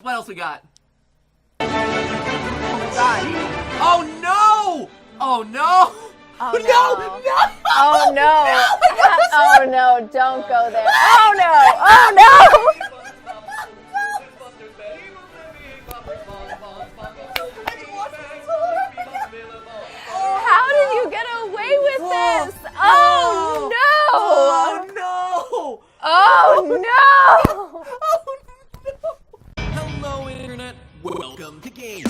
What else we got? God. Oh no! Oh no! Oh, no! no. No! Oh no! Oh no! Don't go there! Oh no! Oh no! How did you get away with this? Oh no! Oh no! Oh no! Oh no! Hello, Internet. Welcome to Game.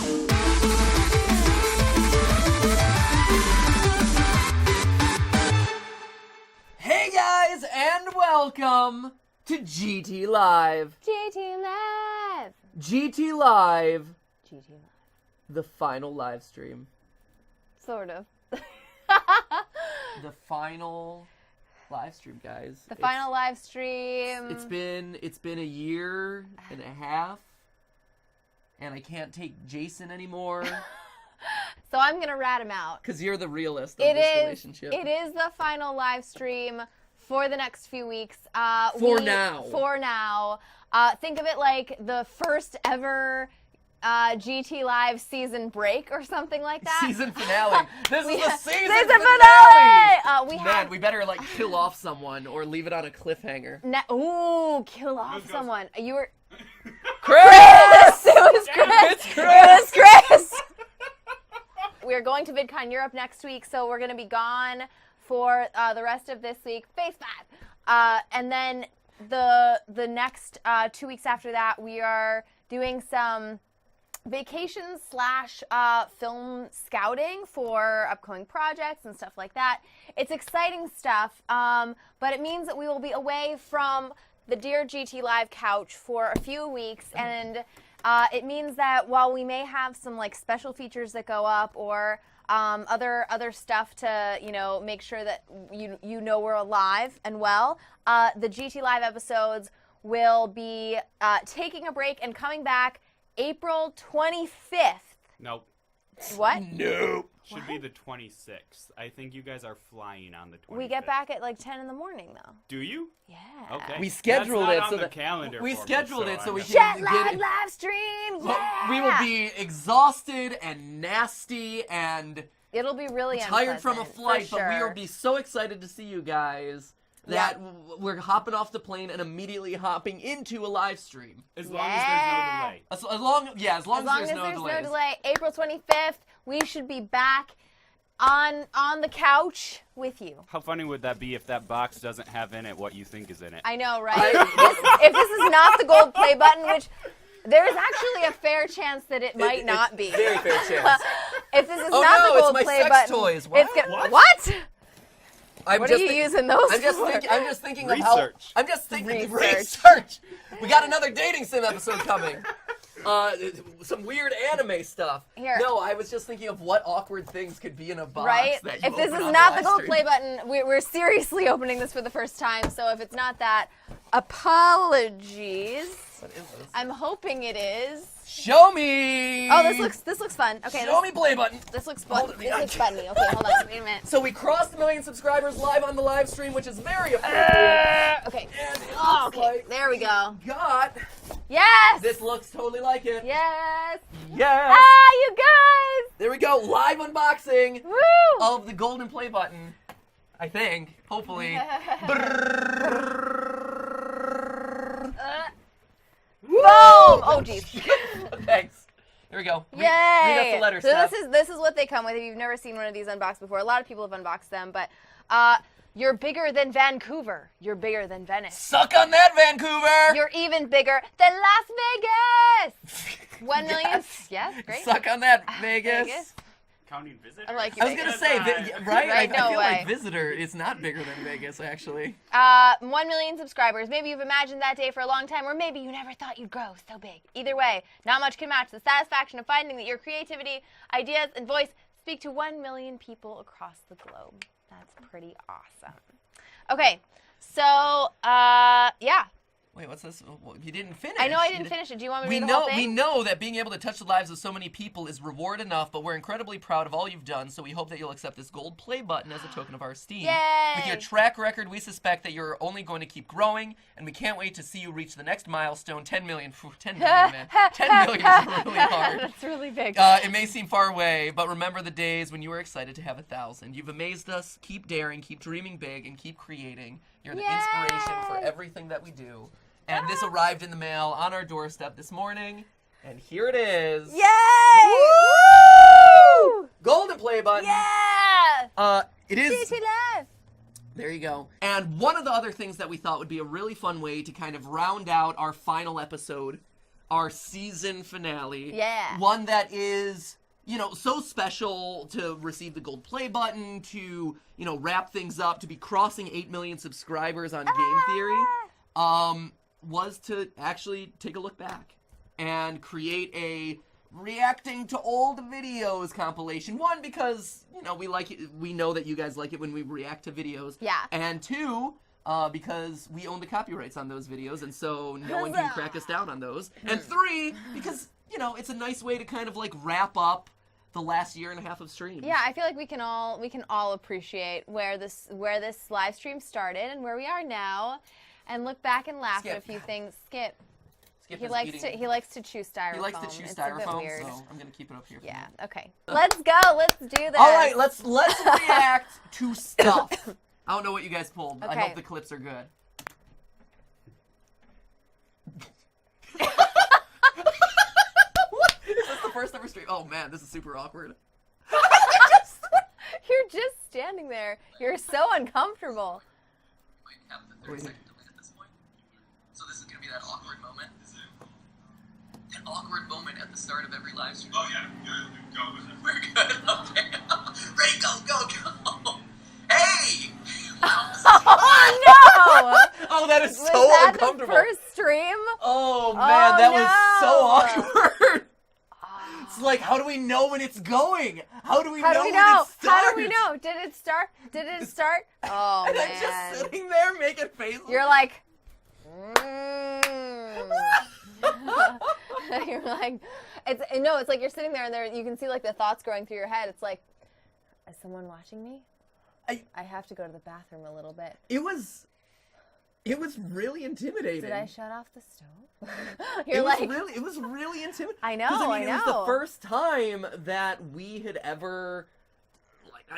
Hey guys, and welcome to GT Live. GT Live. GT Live, GT Live. the final live stream. Sort of. The final live stream, guys. The final live stream. It's been a year and a half, and I can't take Jason anymore. So I'm gonna rat him out. Because you're the realist of this relationship. It is the final live stream for the next few weeks. For now. Think of it like the first ever GT Live season break or something like that. Season finale. This is the season finale. Man, we better like kill off someone or leave it on a cliffhanger. Kill off someone. You were Chris! It was Chris. It's Chris. It was Chris. We're going to VidCon Europe next week, so we're going to be gone for the rest of this week. Face bad. And then the next 2 weeks after that, we are doing some vacations / film scouting for upcoming projects and stuff like that. It's exciting stuff, but it means that we will be away from the Dear GT Live couch for a few weeks, and it means that while we may have some like special features that go up or other stuff to make sure that you know we're alive and well, the GT Live episodes will be taking a break and coming back April 25th. Nope. What? No. Should be the 26th. I think you guys are flying on the 25th. We get back at like 10 in the morning though. Do you? Yeah. Okay. We scheduled That's it not so on that the calendar. we for me, scheduled it so I we know. can Jet get lag it. live stream. Well, Yeah. we will be exhausted and nasty and It'll be really tired from a unpleasant, flight, for but we sure. will be so excited to see you guys that we're hopping off the plane and immediately hopping into a live stream. As long as there's no delay. As long as there's no delay. April 25th, we should be back on the couch with you. How funny would that be if that box doesn't have in it what you think is in it? I know, right? If this is not the gold play button, which there is actually a fair chance that it might not be. Very fair chance. If this is Oh, not no, the it's gold my play sex button, toys. it's What? what? I'm What just are you thi- using those I'm just for? thinking. I'm just thinking of how. Research. I'm just thinking. Research. We got another dating sim episode coming. Some weird anime stuff. Here. No, I was just thinking of what awkward things could be in a box. Right? That you If this open is on not the live gold stream. play button, we're seriously opening this for the first time. So if it's not that, apologies. What is this? I'm hoping it is. Show me. Oh, this looks fun. Okay, Show me play button. this looks Hold fun. it. This looks funny. Okay, hold on. Wait a minute. So we crossed 1 million subscribers live on the live stream, which is very appropriate. Okay. And it Oh, looks okay. like There we go. God, Yes. this looks totally like it. Yes. Yes. Ah, you guys. There we go. Live unboxing Woo. of the golden play button. I think. Hopefully. Boom. Oh, geez. Thanks. Here we go. Yay! Read us the letter, So Steph. this is what they come with. If you've never seen one of these unboxed before, a lot of people have unboxed them, but you're bigger than Vancouver. You're bigger than Venice. Suck on that, Vancouver! You're even bigger than Las Vegas. 1 million. Yes. Yes, great. Suck on that, Vegas. Vegas. Counting visitors? I like you. I was gonna say, right? Right, I no feel way. like Visitor is not bigger than Vegas, actually. 1 million subscribers. Maybe you've imagined that day for a long time, or maybe you never thought you'd grow so big. Either way, not much can match the satisfaction of finding that your creativity, ideas, and voice speak to 1 million people across the globe. That's pretty awesome. Okay, so, yeah. Wait, what's this? Well, you didn't finish. I know I didn't finish it. Do you want me to read the whole thing? We know that being able to touch the lives of so many people is reward enough, but we're incredibly proud of all you've done, so we hope that you'll accept this gold play button as a token of our esteem. Yay! With your track record, we suspect that you're only going to keep growing, and we can't wait to see you reach the next milestone, 10 million. Phew, 10 million, man. 10 million is really hard. That's really big. It may seem far away, but remember the days when you were excited to have 1,000. You've amazed us. Keep daring, keep dreaming big, and keep creating. You're the inspiration for everything that we do. And this arrived in the mail on our doorstep this morning, and here it is. Yay! Woo! Golden play button. Yeah! It is. CT Live. There you go. And one of the other things that we thought would be a really fun way to kind of round out our final episode, our season finale. Yeah. One that is, so special to receive the gold play button, to, wrap things up, to be crossing 8 million subscribers on Game Theory, was to actually take a look back and create a reacting to old videos compilation. One, because, we like it, we know that you guys like it when we react to videos. Yeah. And two, because we own the copyrights on those videos, and so no one can crack us down on those. And three, because, it's a nice way to kind of like wrap up the last year and a half of streams. Yeah, I feel like we can all appreciate where this live stream started and where we are now, and look back and laugh at a few things. Skip Skip he is likes eating. to chew styrofoam. He likes to chew It's styrofoam, a bit weird. so I'm gonna keep it up here. Yeah. Okay. Let's go. Let's do this. All right, let's react to stuff. I don't know what you guys pulled. I Okay. hope the clips are good. Is this the first ever stream? Oh man, this is super awkward. You're just standing there. You're so uncomfortable. Might have the 30-second delay at this point. So this is going to be that awkward moment. An awkward moment at the start of every live stream. Oh yeah, go with it. We're good. Okay. Ready, go. Hey! Oh no! Oh, that is Was so that uncomfortable. the first stream? Oh man, that was so no. awkward. It's like, how do we know when it's going? How do we know when it How starts? do we know? Did it start? Oh And I'm man. just sitting there making faces. You're like, you're like, it's like you're sitting there and you can see like the thoughts going through your head. It's like, is someone watching me? I have to go to the bathroom a little bit. It was really intimidating. Did I shut off the stove? It was really intimidating. I know, 'Cause, I It was the know. first time that we had ever,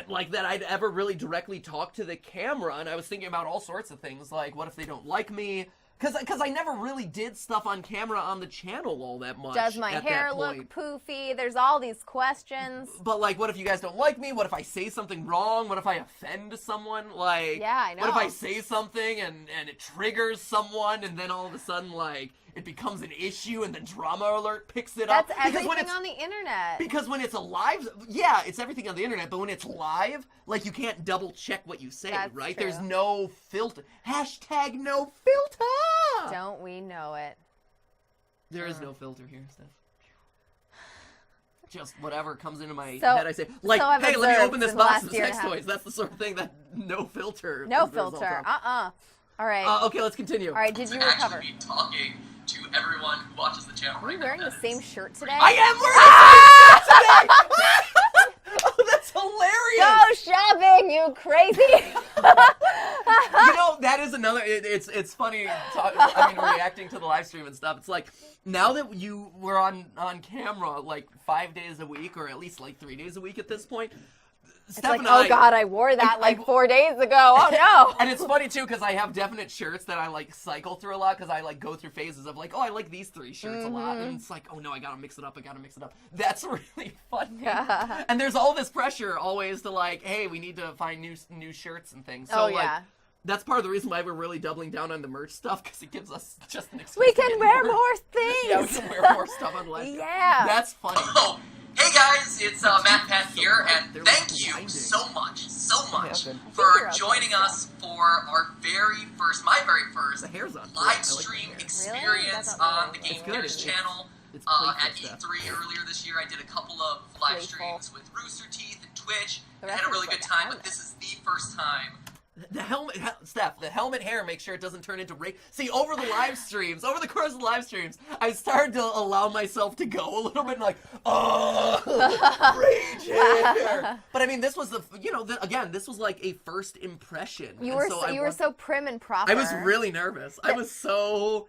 like that I'd ever really directly talked to the camera, and I was thinking about all sorts of things, like what if they don't like me? Because I never really did stuff on camera on the channel all that much. Does my at hair that look point. poofy? There's all these questions. But like, what if you guys don't like me? What if I say something wrong? What if I offend someone? Like, Yeah, I What if know. I say something and it triggers someone, and then all of a sudden, like, it becomes an issue, and then Drama Alert picks it up? That's everything on the internet. Because when it's a live, yeah, it's everything on the internet, but when it's live, like, you can't double check what you say, That's right? true. There's no filter. Hashtag no filter! Don't we know it? There is no filter here, Steph. Just whatever comes into my So- head, I say. Like, so I've hey, let me observed open this in the box last of year and sex a half. toys. That's the sort of thing that no filter. No is the result filter. of. All right. Okay, let's continue. All right. Did To you actually recover? be talking to everyone who watches the channel Are right you now. wearing the That same is- shirt today? I am wearing the same shirt today! Oh, that's hilarious! Go shopping, you crazy! You know, that is another. It's funny. Reacting to the live stream and stuff. It's like now that you were on camera like 5 days a week, or at least like 3 days a week at this point. It's Steph like, and oh god, I wore that I- like 4 days ago. Oh no! And it's funny too because I have definite shirts that I like cycle through a lot because I like go through phases of like, oh, I like these 3 shirts a lot, and it's like, oh no, I gotta mix it up. That's really funny. Yeah. And there's all this pressure always to like, hey, we need to find new shirts and things. So Oh, like, yeah. that's part of the reason why we're really doubling down on the merch stuff because it gives us just an excuse. We to can get wear more things. Yeah, we can wear more stuff on live. Yeah. That's funny. Oh, hey guys, it's Matt Pat here, and They're thank like you blinding. so much happened? for you're okay joining us for my very first The hair's on. live I like the stream hair. experience That's not on really the Game good. Theories It's- channel. It's At playful E3 stuff. earlier this year, I did a couple of live Playful. streams with Rooster Teeth and Twitch, The and rest had a is really like good time, Alex. but this is the first time The helmet, Steph, the helmet hair, make sure it doesn't turn into See, over the live streams, over the course of the live streams, I started to allow myself to go a little bit like, oh, rage hair. But I mean, this was again, this was like a first impression. You And were so prim and proper. I was really nervous. I was so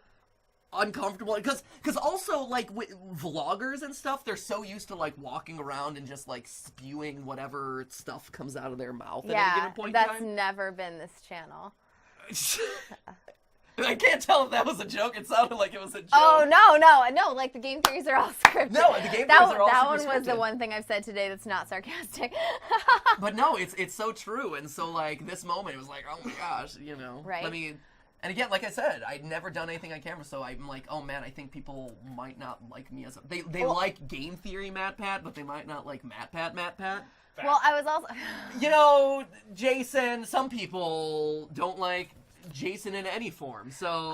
uncomfortable because also like with vloggers and stuff, they're so used to like walking around and just like spewing whatever stuff comes out of their mouth at any given point in that's time. never been this channel. I can't tell if that was a joke. It sounded like it was a joke. Oh no! Like the game theories are all scripted. No, the game that theories are all that super one was the scripted. one thing I've said today that's not sarcastic. But no, it's so true. And so like this moment, it was like, oh my gosh, Right. Let me. And again, like I said, I'd never done anything on camera, so I'm like, oh man, I think people might not like me as they like game theory Matt Pat, but they might not like Matt Pat. Well, I was also. Jason. Some people don't like Jason in any form, so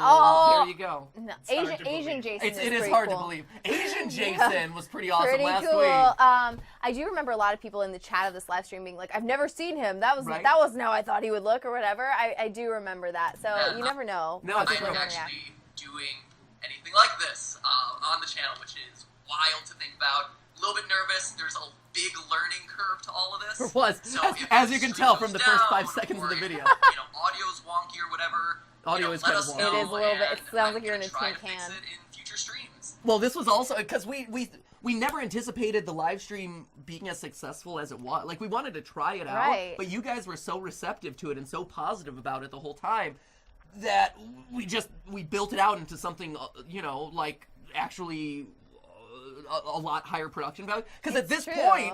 there you go. No, hard to Asian believe. Jason. It is pretty hard cool. to believe. Asian Jason was pretty awesome Pretty last cool. week. I do remember a lot of people in the chat of this live stream being like, "I've never seen him. That Right. wasn't how I thought he would look, or whatever." I do remember that. So you never know. No, how I think people we're are I'm gonna react. actually doing anything like this on the channel, which is wild to think about. A little bit nervous. There's a big learning curve to all of this. There was, So if as the you can stream tell goes from the first down 5 seconds of the or video. if, audio's wonky or whatever. Audio is let kind us of wonky. know, It is a little bit. It and sounds I'm like you're in gonna a try tin to fix can. it in future streams. Well, this was also because we never anticipated the live stream being as successful as it was. Like we wanted to try it out, Right. but you guys were so receptive to it and so positive about it the whole time that we built it out into something like actually a lot higher production value. Because at this true. point,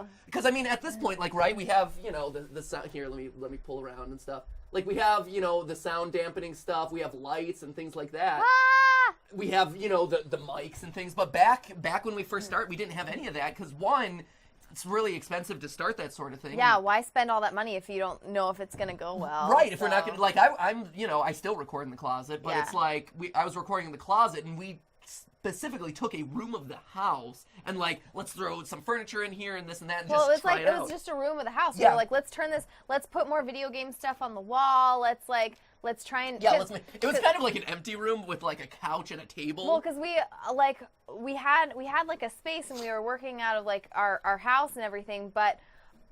at this point, like right, we have the sound here. Let me pull around and stuff. Like we have the sound dampening stuff. We have lights and things like that. Ah! We have the mics and things. But back when we first started, we didn't have any of that because one, it's really expensive to start that sort of thing. Yeah, why spend all that money if you don't know if it's gonna go well? Right, if we're not So- gonna I'm I still record in the closet, but Yeah. it's like I was recording in the closet and we specifically took a room of the house and like let's throw some furniture in here and this and that and Well, just it was try like it it out. was just a room of the house. We Yeah. were like, let's put more video game stuff on the wall. Let's try and it was kind of like an empty room with like a couch and a table. Well, because we had like a space and we were working out of like our house and everything, but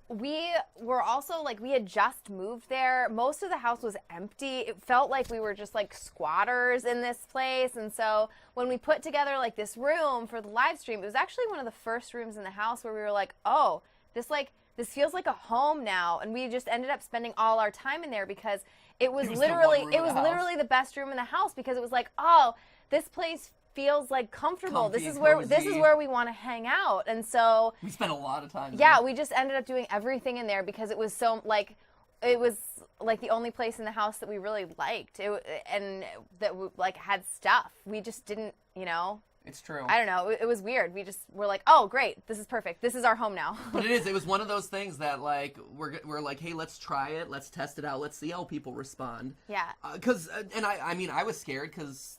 we were also like, we had just moved there. Most of the house was empty. It felt like we were just like squatters in this place. And so when we put together like this room for the live stream, it was actually one of the first rooms in the house where we were like, oh, this feels like a home now. And we just ended up spending all our time in there because it was It was the one literally room in the house. the best room in the house because it was like, oh, this place feels like comfortable. Comfy, This is cozy. where we want to hang out. And so we spent a lot of time yeah, there. we just ended up doing everything in there because it was the only place in the house that we really liked. And that had stuff. We just didn't, It's true. I don't know. It was weird. We just were like, oh, great. This is perfect. This is our home now. But it was one of those things that like we're like, hey, let's try it, let's test it out, let's see how people respond. Yeah. Because I was scared because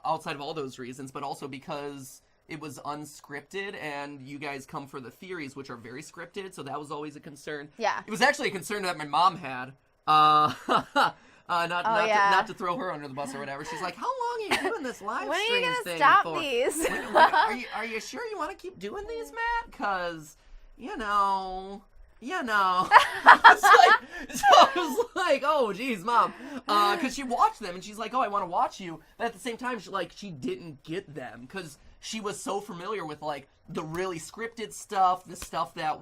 outside of all those reasons, but also because it was unscripted and you guys come for the theories, which are very scripted, so that was always a concern. Yeah. It was actually a concern that my mom had. Not to throw her under the bus or whatever. She's like, how long are you doing this live When are stream you going to thing stop for? these? Are you sure you want to keep doing these, Matt? Because, it's like, so I was like, oh, geez, Mom. Because she watched them, and she's like, oh, I want to watch you. But at the same time, she didn't get them, because she was so familiar with, like, the really scripted stuff, the stuff that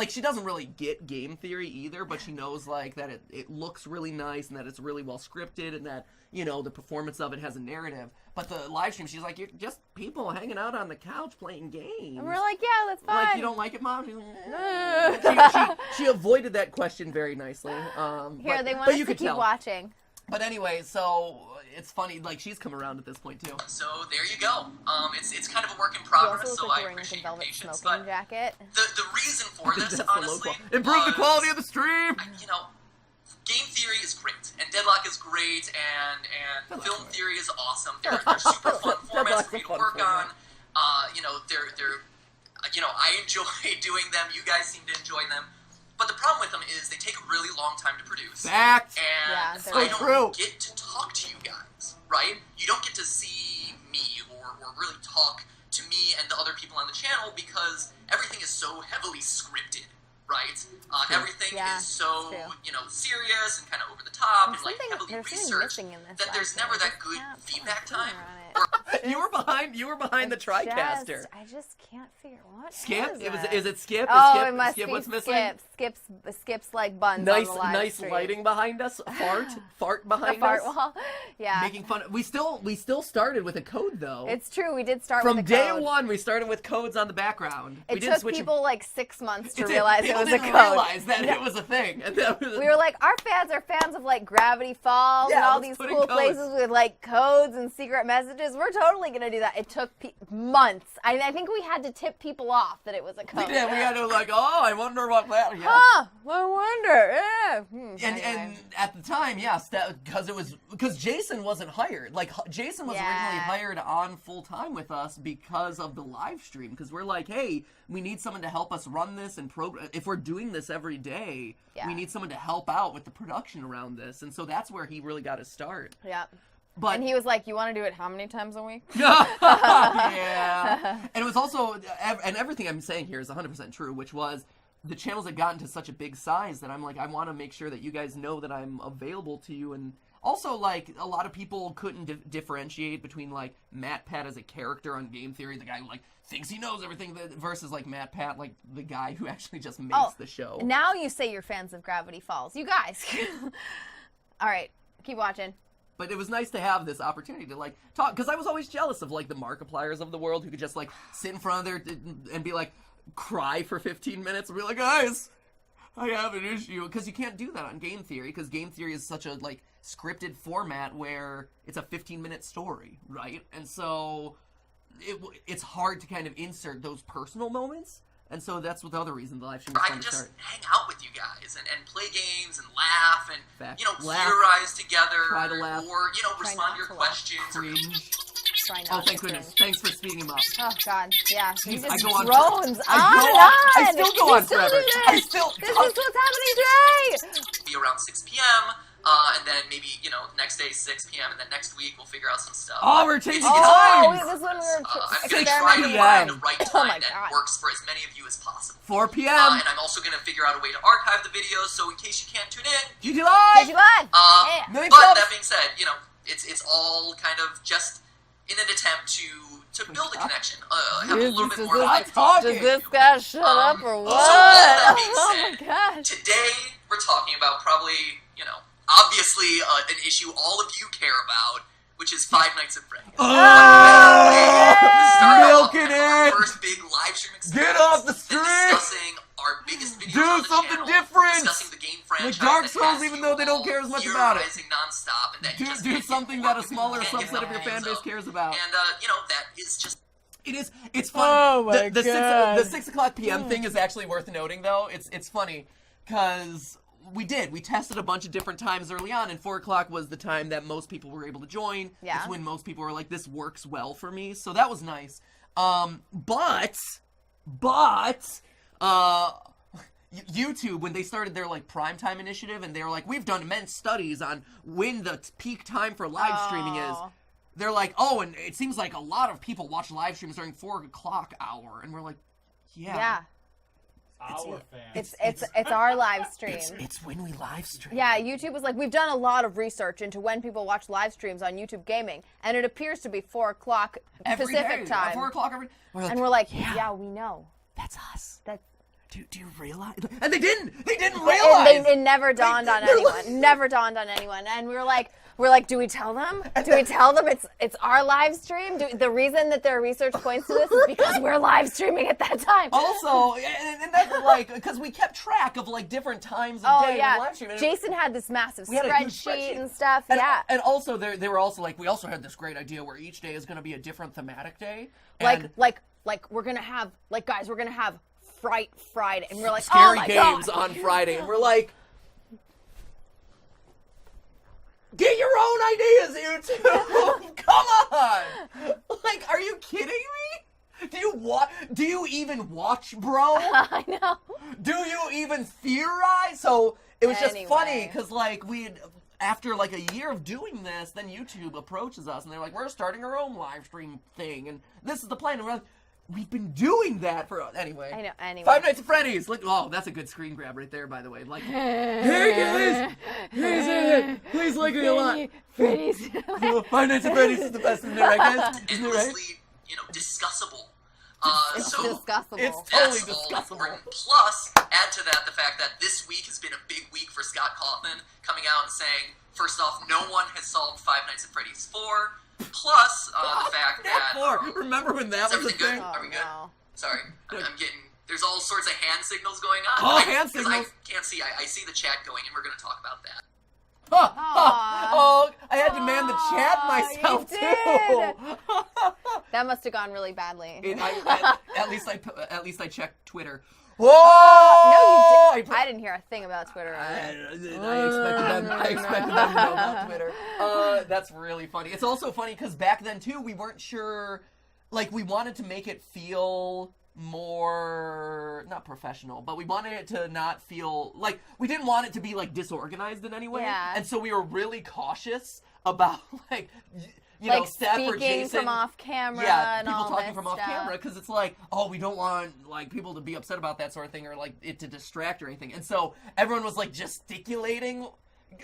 she doesn't really get game theory either, but she knows, like, that it looks really nice, and that it's really well scripted, and that, the performance of it has a narrative. But the live stream, she's like, you're just people hanging out on the couch playing games. And we're like, yeah, that's fine. Like, you don't like it, Mom? She's like, she avoided that question very nicely. Here, they want but us you to could keep tell. watching. But anyway, so it's funny, like, she's come around at this point, too. So there you go. It's kind of a work in You progress, also so look like I you're wearing like a appreciate your velvet patience. smoking But jacket. the reason for this, That's the low honestly, quality. Improve the was, quality of the stream! game theory is great, and Deadlock is great, and Deadlock's film alright. theory is awesome. They're super fun formats for me to a fun work on. format. They're I enjoy doing them. You guys seem to enjoy them. But the problem with them is they take a really long time to produce. Fact. Yeah, And they're I right. don't True. get to talk to you guys, right? You don't get to see me or really talk to me and the other people on the channel because everything is so heavily scripted, right? Everything Yeah, is so, it's true. serious and kind of over the top and like Something- heavily there's something researched missing in this that there's last never one. I that just good can't put my feedback finger time. on it. You were behind the TriCaster. I just can't figure what Skip? is Is it Skip? Oh, Skip, it must Skip be what's missing? Skips like buns Nice, on the live nice stream. lighting behind us. Fart The behind fart us. wall. Yeah. Making fun. We still started with a code though. It's true. We did start From with a day code. one. We started with codes on the background. we It didn't took switch people like 6 months to It did. realize it People was a didn't code. realize that it was a thing. And that was We were like, our fans are fans of like Gravity Falls and Yeah, all let's these put in cool codes. places with like codes and secret messages. We're totally gonna do that. It took months. I think we had to tip people off that it was a code. we did. We had to like, oh, I wonder what that. Yeah. Huh, I wonder. Yeah. And Anyway. at the time, yes, because Jason wasn't hired. Like Jason was originally Yeah. hired on full time with us because of the live stream. Because we're like, hey, we need someone to help us run this and program. If we're doing this every day, Yeah. we need someone to help out with the production around this. And so that's where he really got his start. Yeah. But And he was like, you want to do it how many times a week? yeah. And it was also, and everything I'm saying here is 100% true, which was the channels had gotten to such a big size that I'm like, I want to make sure that you guys know that I'm available to you. And also, like, a lot of people couldn't differentiate between, like, Matt Pat as a character on Game Theory, the guy who, like, thinks he knows everything, versus, like, Matt Pat, like, the guy who actually just makes the show. Now you say you're fans of Gravity Falls. You guys. All right. Keep watching. But it was nice to have this opportunity to, like, talk, because I was always jealous of, like, the Markipliers of the world who could just, like, sit in front of there and be like, cry for 15 minutes and be like, guys, I have an issue. Because you can't do that on Game Theory, because Game Theory is such a, like, scripted format where it's a 15-minute story, right? And so it's hard to kind of insert those personal moments. And so that's the other reason the live stream was I fun can to just start. hang out with you guys and play games and laugh and, Fact. you know, Laugh. theorize together. Try to laugh. Or, you know, Try respond not to your to laugh. questions. Or, Cringe. Try Oh, not thank to goodness. cringe. Thanks for speeding him up. Oh God, yeah. He Jeez, just I go on drones on I go and on. on. I still go You on still forever. do this. I still. This is what's happening today. be around 6 p.m. And then maybe, you know, next day 6 p.m. and then next week we'll figure out some stuff. Oh, we're changing It's- Oh, times. wait, this one we were I'm going to try to experimenting. find the right Oh my time that God. works for as many of you as possible. 4 p.m. And I'm also going to figure out a way to archive the videos, so in case you can't tune in. GG Live! Did you live? Yeah. Million But subs. that being said, you know, it's all kind of just in an attempt to build a connection, have a little bit more of I'm a talking. Does this guy shut up or what? so all that being Oh my said, gosh. Today we're talking about probably, you know, obviously an issue all of you care about, which is Five Nights at Freddy's. Milking it. First big live stream experience. Get off the and street. discussing our biggest videos Do on the something channel, different. Discussing the game franchise. Dark that Souls, has even you though they don't all care as much about it. theorizing nonstop, and that you just Do can't something get that a more smaller people can't get subset of your fan hands base up. cares about. And you know, that is just It is. It's fun. Oh my the God. the 6 o'clock p.m. thing is actually worth noting, though. It's funny because we tested a bunch of different times early on, and 4 o'clock was the time that most people were able to join. Yeah. It's when most people were like, "This works well for me," so that was nice. But YouTube, when they started their like primetime initiative, and they were like, "We've done immense studies on when the peak time for live streaming is." Oh. They're like, "Oh, and it seems like a lot of people watch live streams during 4 o'clock hour," and we're like, Yeah. Our fans. It's our live stream. It's when we live stream. Yeah, YouTube was like, we've done a lot of research into when people watch live streams on YouTube Gaming, and it appears to be 4 o'clock Every Pacific day, time. 4 o'clock every. And we're like, yeah, we know. that's us. That's Do you realize? And they didn't. They didn't And realize. it never dawned on they're anyone. Never dawned on anyone. And we're like, do we tell them? Do we tell them it's our live stream? The reason that their research points to this is because we're live streaming at that time. Also, and that's like because we kept track of like different times of Oh day yeah, of live stream. And Jason had this massive we had a huge spreadsheet and stuff. And, Yeah, and also they were also like we also had this great idea where each day is going to be a different thematic day. And like we're gonna have guys, we're gonna have Fright Friday, and we're like, oh scary my games God. on Friday, and we're like, get your own ideas, YouTube. Come on, like, are you kidding me? Do Do you even watch, bro? I know. Do you even theorize? So it was just Anyway. funny because like after like a year of doing this, then YouTube approaches us and they're like, we're starting our own live stream thing, and this is the plan. And we're like, we've been doing that for anyway. I know. Anyway. Five Nights at Freddy's. Like, oh, that's a good screen grab right there, by the way. Like, hey guys, please like it a lot. Freddy's. Five Nights at Freddy's is the best, isn't it, right, guys? Isn't it right? Endlessly, discussable. It's So discussable. It's totally that's all discussable. important. Plus, add to that the fact that this week has been a big week for Scott Kaufman, coming out and saying, first off, no one has solved Five Nights at Freddy's 4. Plus, the fact that Remember when that is was a everything good? thing? Are we good? No. Sorry, I'm getting. There's all sorts of hand signals going on. Oh, hand 'cause signals. I can't see. I see the chat going, and we're going to talk about that. Oh, I had to man the chat myself you too. That must have gone really badly. At least I checked Twitter. No, Whoa! you did. I didn't hear a thing about Twitter. I expected them to know about Twitter. That's really funny. It's also funny because back then too, we weren't sure. Like, we wanted to make it feel more not professional, but we wanted it to not feel like we didn't want it to be like disorganized in any way. Yeah. And so we were really cautious about like. You know, like Steph or speaking Jason, from off camera yeah, and people all talking this from off stuff. camera because it's like, oh, we don't want like people to be upset about that sort of thing or like it to distract or anything. And so everyone was like gesticulating.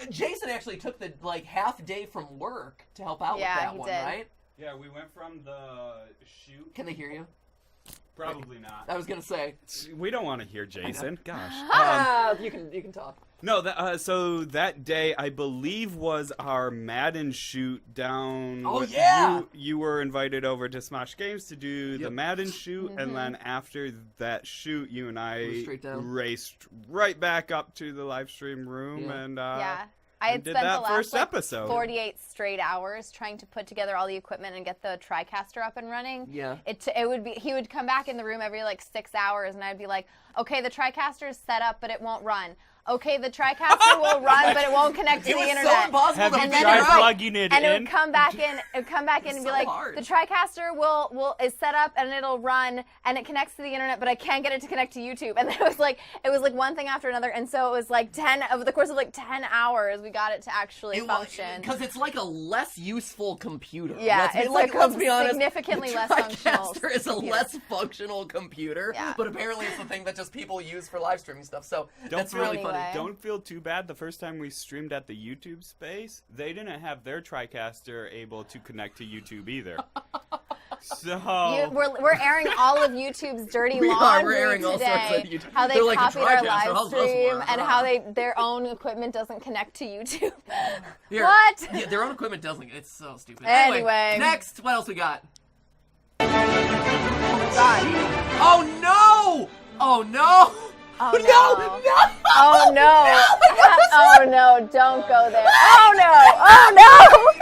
Jason actually took the like half day from work to help out Yeah, with that he one, did. right? Yeah, we went from the shoot. Can they hear you? Probably not. I was gonna say. We don't want to hear Jason. Gosh. You can talk. No, so that day I believe was our Madden shoot down. Oh, with- yeah! You were invited over to Smosh Games to do the Yep. Madden shoot, and then after that shoot, you and I Straight down. raced right back up to the live stream room Yeah. and Yeah. I had did spent that the last first like, episode. 48 straight hours trying to put together all the equipment and get the TriCaster up and running. Yeah. It would be he would come back in the room every like 6 hours and I'd be like, okay, the TriCaster is set up but it won't run. Okay, the TriCaster will run but it won't connect to It the was internet. so impossible Have to you And then figure tried it was out. plugging it and in? it would come back in. It would come back in and be so like, hard. the TriCaster will is set up and it'll run and it connects to the internet, but I can't get it to connect to YouTube. And then it was like one thing after another, and so it was like 10 over the course of like 10 hours, we got it to actually function. Because it's like a less useful computer. Yeah, it's like let's be honest, significantly the less functional TriCaster is a computer. less functional computer, Yeah. but apparently it's the thing that just people use for live streaming stuff. So that's feel- really funny. Anyway. Don't feel too bad. The first time we streamed at the YouTube space, they didn't have their TriCaster able to connect to YouTube either. So We're airing all of YouTube's dirty We are. laundry We're airing all sorts today. of YouTube. How they They're like, copied "The our TriCaster, live how's this stream work?" and how their own equipment doesn't connect to YouTube. Here. What? Yeah, their own equipment doesn't. It's so stupid. Anyway. Next, what else we got? God. Oh no! Oh no! Oh, no! no. No! Oh no! Oh no! Don't go there! Oh no! Oh no!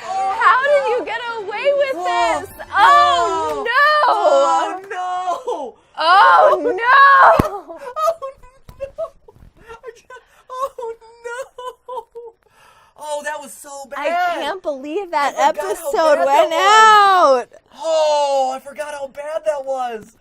How did you get away with Whoa. this? Oh no! Oh no! Oh no! Oh no! I can't. Oh no! Oh, that was so bad. I can't believe that I forgot how episode bad went that out. Oh, I forgot how bad that was.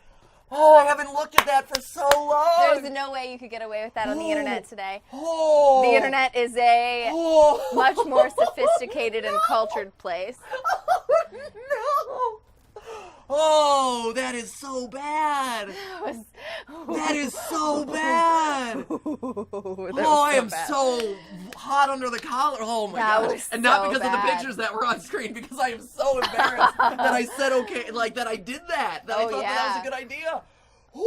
Oh, I haven't looked at that for so long. There's no way you could get away with that on the internet today. Oh. The internet is a Oh. much more sophisticated and cultured place. Oh, no. Oh, that is so bad. That is so bad. Oh, I am so hot under the collar. Oh my That gosh. was And not so because of bad. the pictures that were on screen, because I am so embarrassed that I said okay, like that I did that. That I Oh, thought that yeah. was a good idea. Ooh,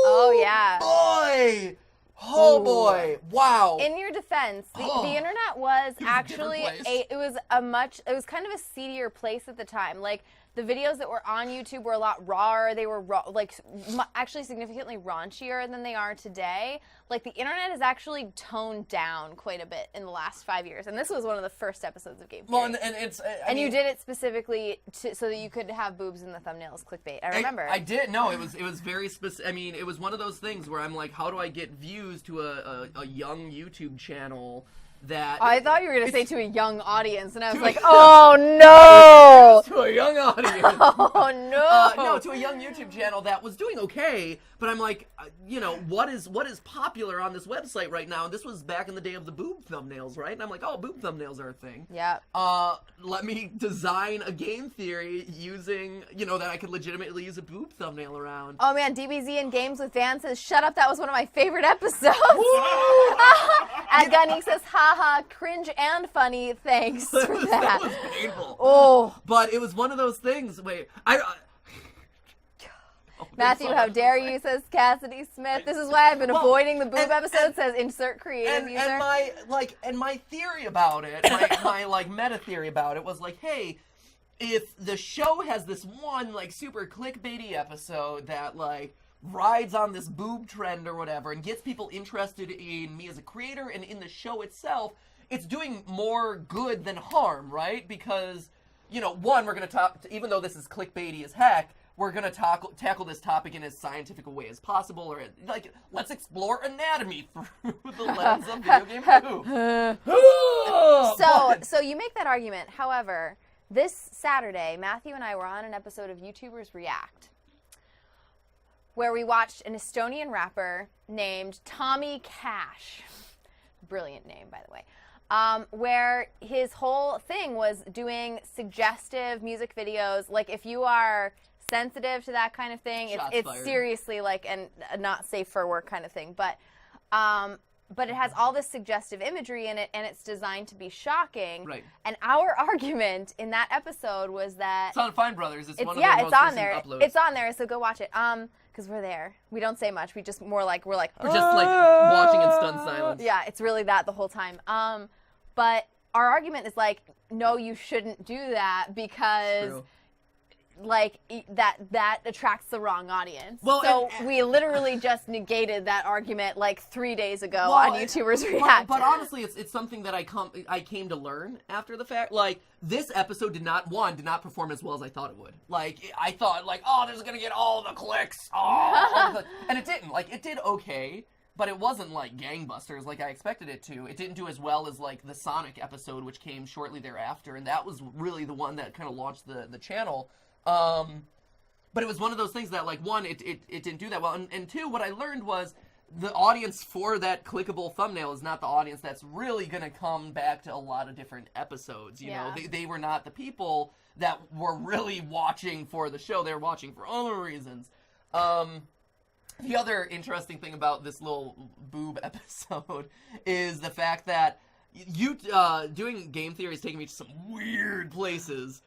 Oh, yeah. Boy. Oh Ooh. boy. Wow. In your defense, the Oh. internet was It was a actually different place. it was kind of a seedier place at the time. Like the videos that were on YouTube were a lot rawer. They were actually significantly raunchier than they are today. Like the internet has actually toned down quite a bit in the last 5 years, and this was one of the first episodes of Game Well, Theory. and it's And you did it specifically so that you could have boobs in the thumbnails, clickbait. I remember. I did. No, it was very specific. I mean, it was one of those things where I'm like, how do I get views to a young YouTube channel that I thought you were going to say to a young audience, and I was like, oh, no. to a young audience. Oh, no. No, to a young YouTube channel that was doing okay, but I'm like, what is popular on this website right now? And this was back in the day of the boob thumbnails, right? And I'm like, oh, boob thumbnails are a thing. Yep. Let me design a game theory using, that I could legitimately use a boob thumbnail around. Oh, man, DBZ and Games with Van says, shut up, that was one of my favorite episodes. And Gunny says, haha, cringe and funny, thanks for that. That was painful. Oh. But it was one of those things. Wait, Matthew, how dare you, says Cassidy Smith. This is why I've been avoiding the boob episode, says insert creative user. And my theory about it, my meta theory about it was like, hey, if the show has this one super clickbaity episode that rides on this boob trend or whatever and gets people interested in me as a creator and in the show itself, it's doing more good than harm, right? Because, one, we're going to talk, even though this is clickbaity as heck, we're going to tackle this topic in as scientific a way as possible, or let's explore anatomy through the lens of video game boob. So you make that argument. However, this Saturday, Matthew and I were on an episode of YouTubers React, where we watched an Estonian rapper named Tommy Cash. Brilliant name, by the way. Where his whole thing was doing suggestive music videos. If you are sensitive to that kind of thing, it's seriously and not safe for work kind of thing. But it has all this suggestive imagery in it, and it's designed to be shocking. Right. And our argument in that episode was that it's on Fine Brothers. It's one of their most on recent there. uploads. It's on there, so go watch it. Because we're there. We don't say much. We just we're just watching in stunned silence. Yeah, it's really that the whole time. But our argument is no, you shouldn't do that because True. that attracts the wrong audience. Well, so we literally just negated that argument 3 days ago on YouTubers React. But honestly, it's something that I came to learn after the fact. This episode did not perform as well as I thought it would. I thought oh, this is gonna get all the clicks. Oh, and it didn't. It did okay. But it wasn't gangbusters like I expected it to. It didn't do as well as the Sonic episode, which came shortly thereafter, and that was really the one that kind of launched the channel. But it was one of those things that one, it didn't do that well, and two, what I learned was the audience for that clickable thumbnail is not the audience that's really gonna come back to a lot of different episodes. You know, they were not the people that were really watching for the show. They were watching for other reasons. The other interesting thing about this little boob episode is the fact that you doing game theory is taking me to some weird places.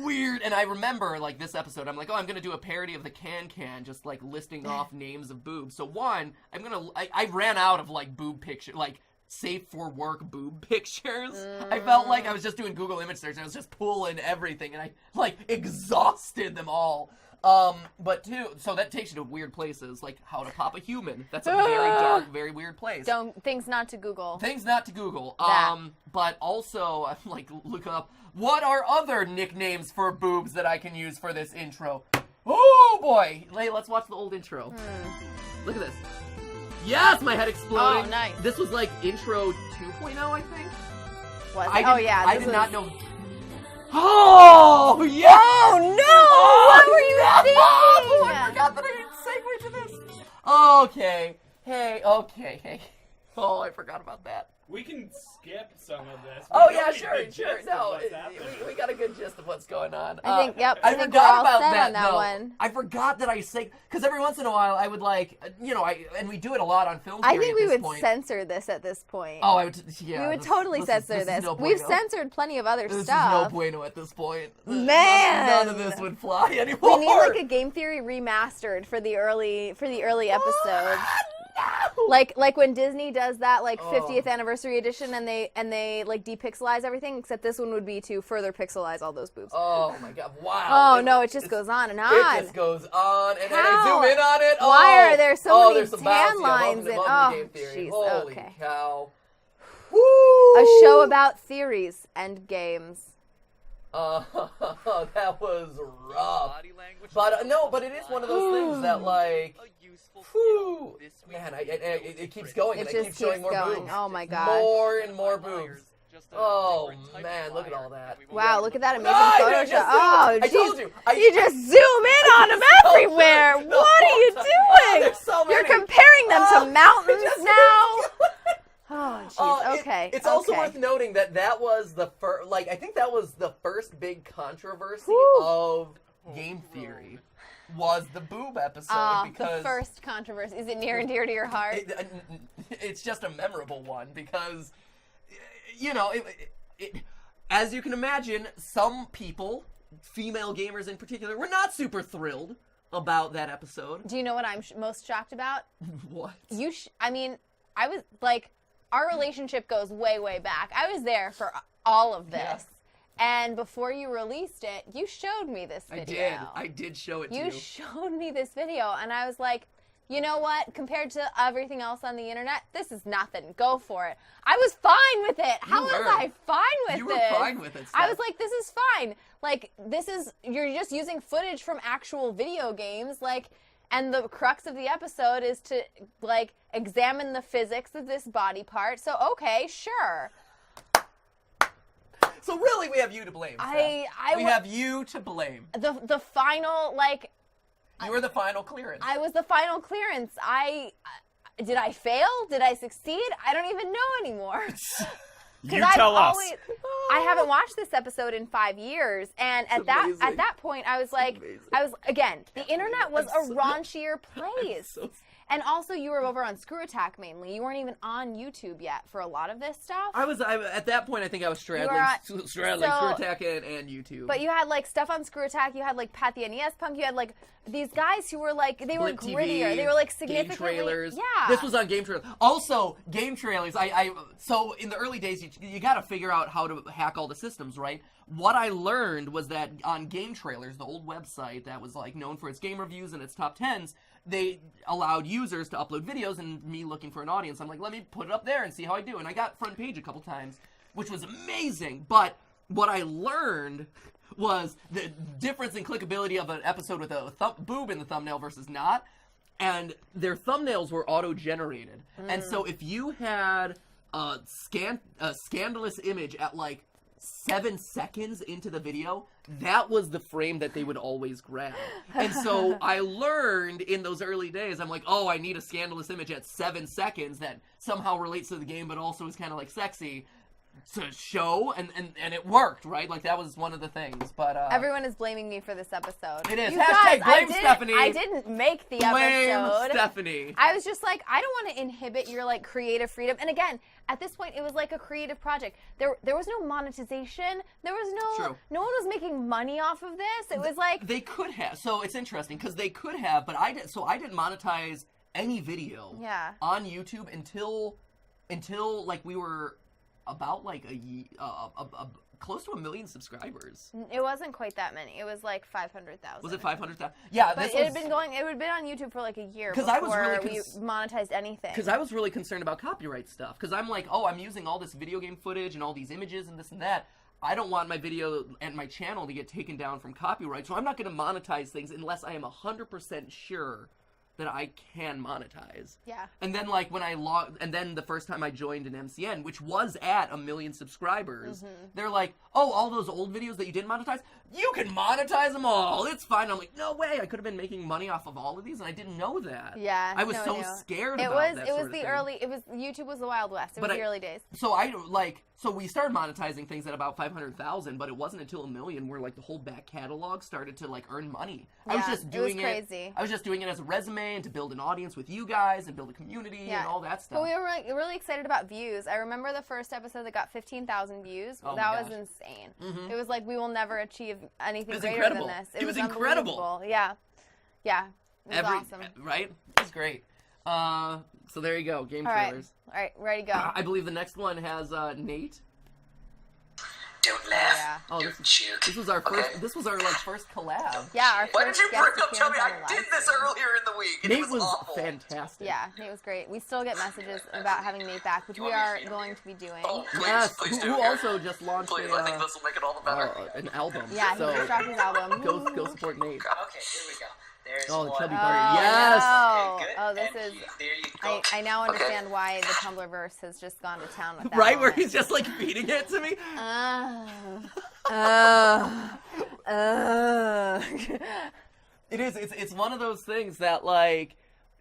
Weird. And I remember, this episode, I'm I'm going to do a parody of the Can, just, listing off names of boobs. So, one, I ran out of, boob picture, safe for work boob pictures. I felt like I was just doing Google image search and I was just pulling everything and I, exhausted them all. But two, so that takes you to weird places, like how to pop a human. That's a very dark, very weird place. Things not to Google. Things not to Google. That. But also, I'm looking up, what are other nicknames for boobs that I can use for this intro? Oh boy! Let's watch the old intro. Look at this. Yes, my head exploding. Oh, nice. This was intro 2.0, I think. Was it? I did not know. Oh, yeah! Oh, no! What were you thinking? I forgot that I didn't segue to this. Okay. Hey. Oh, I forgot about that. We can skip some of this. Oh, yeah, sure. No, we got a good gist of what's going on. I think I we're forgot all about set that, on that though. one. I forgot that I say, because every once in a while I would and we do it a lot on film I theory think at we this would point. censor this at this point. Oh, I would, yeah. We would totally censor this. No We've bueno. censored plenty of other This stuff. is no bueno at this point. Man! None of this would fly anymore. We need a game theory remastered for the early episodes. No! Like when Disney does that 50th anniversary edition and they depixelize everything, except this one would be to further pixelize all those boobs. Oh my god! Wow. Oh no, it just goes on and on. It just goes on, and then I How? zoom in on it. Why are there so many there's some tan bouncy. lines in? Welcome to Game Theory. Jeez. Holy Okay. cow! A show about theories and games. That was rough. Body language. But no, but it is one of those things that like, A useful whew, skill. This week's man, video it is keeps pretty. going It and it just keeps showing keeps more going. boobs. Oh my god. More and more Liars, boobs. just a Oh different type man, of look at liar all that. that we will Wow, never look at that look amazing Ah, I Photoshop. just- Oh, I told jeez. you. You just zoom in on them everywhere. good. What are you Oh, doing? there's so You're many. comparing them Oh, to mountains just- now. Oh, jeez. Okay. It's also okay. worth noting that was the first, like, I think that was the first big controversy Whew. of Game Theory, was the boob episode, because the first controversy. Is it near and dear to your heart? it's just a memorable one because, you know, as you can imagine, some people, female gamers in particular, were not super thrilled about that episode. Do you know what I'm most shocked about? What? I mean, I was like, our relationship goes way, way back. I was there for all of this. Yeah. And before you released it, you showed me this video. I did show it to You you. showed me this video, and I was like, you know what? Compared to everything else on the internet, this is nothing. Go for it. I was fine with it. How was were. I fine with You it? were fine with it, I was Steph. like, this is fine. Like, you're just using footage from actual video games, like, and the crux of the episode is to, like, examine the physics of this body part. So, okay, sure. So really, we have you to blame. Steph. We have you to blame. The final, like, You were the final clearance. I was the final clearance. Did I fail? Did I succeed? I don't even know anymore. You tell us. I haven't watched this episode in 5 years, and at amazing. that point, I was like, amazing. again, the internet was I'm a so- raunchier place. so- And also, you were over on Screw Attack mainly. You weren't even on YouTube yet for a lot of this stuff. At that point, I think I was straddling so- Screw Attack and YouTube. But you had like stuff on Screw Attack. You had like Pat the NES Punk. You had like these guys who were like they Blip were TV, grittier. They were like game significantly. trailers. Yeah. This was on game trailers. Also, game trailers. So in the early days, you got to figure out how to hack all the systems, right? What I learned was that on Game Trailers, the old website that was like known for its game reviews and its top 10s, they allowed users to upload videos, and me looking for an audience, I'm like, let me put it up there and see how I do. And I got front page a couple times, which was amazing. But what I learned was the difference in clickability of an episode with a boob in the thumbnail versus not. And their thumbnails were auto-generated. And so if you had a scandalous image at like 7 seconds into the video, that was the frame that they would always grab. And so I learned in those early days, I'm like, oh, I need a scandalous image at 7 seconds that somehow relates to the game but also is kind of like sexy to show, and it worked, right? Like, that was one of the things. But Everyone is blaming me for this episode. It is. You Hashtag guys, blame Stephanie. I didn't make the blame episode. Stephanie. I was just like, I don't want to inhibit your like creative freedom. And again, at this point, it was like a creative project. There was no monetization. There was no. True. No one was making money off of this. It was like They could have. So it's interesting because they could have, but I did. So I didn't monetize any video Yeah. on YouTube until like we were about like close to 1 million subscribers. it wasn't quite that many. It was like 500,000. Was it 500,000? Yeah, But this it had was been going. It had been on YouTube for like a year 'Cause before I was really we monetized anything. because I was really concerned about copyright stuff. Because I'm like, oh, I'm using all this video game footage and all these images and this and that. I don't want my video and my channel to get taken down from copyright, so I'm not going to monetize things unless I am 100% sure that I can monetize. Yeah. And then like when I and then the first time I joined an MCN, which was at 1 million subscribers, Mm-hmm. they're like, oh, all those old videos that you didn't monetize, you can monetize them all. It's fine. I'm like, no way. I could have been making money off of all of these, and I didn't know that. Yeah. I was no so one knew. scared It about was. that It was sort of the thing. early. It was YouTube was the Wild West. It was But the I- early days. So so we started monetizing things at about 500,000, but it wasn't until 1 million where like the whole back catalog started to like earn money. I was Yeah, just it was doing crazy. I was just doing it as a resume and to build an audience with you guys and build a community Yeah. and all that stuff. But we were really excited about views. I remember the first episode that got 15,000 views. Oh my that was gosh. insane. It was like we will never achieve anything It was greater incredible. than this. It was incredible. unbelievable. Yeah. Yeah. It was awesome. Right? It was great. So there you go, game All right. trailers. All right. Ready to go. I believe the next one has Nate. Don't laugh. Yeah. Oh, Don't this joke. was our first. Okay. This was our like first collab. Yeah, our Why did first you guest bring up appearance Chubby? on I the did live this stream. earlier in the week, and Nate it was awful. fantastic. Yeah, Nate was great. We still get messages about having Nate back, which You we want me to are feed him? going to be doing. Oh, please, Yes, please who do. also just launched Please, a, I think this will make it all the better. an album. Yeah, he so just dropped his album. go support Nate. Okay, here we go. There's Oh, one. Chubby Oh, Bunny. Yes. no. Okay, good. Oh, this And is. there you go. I now understand why the Tumblrverse has just gone to town with that. Right where moment. he's just like feeding it to me. It is. It's one of those things that like.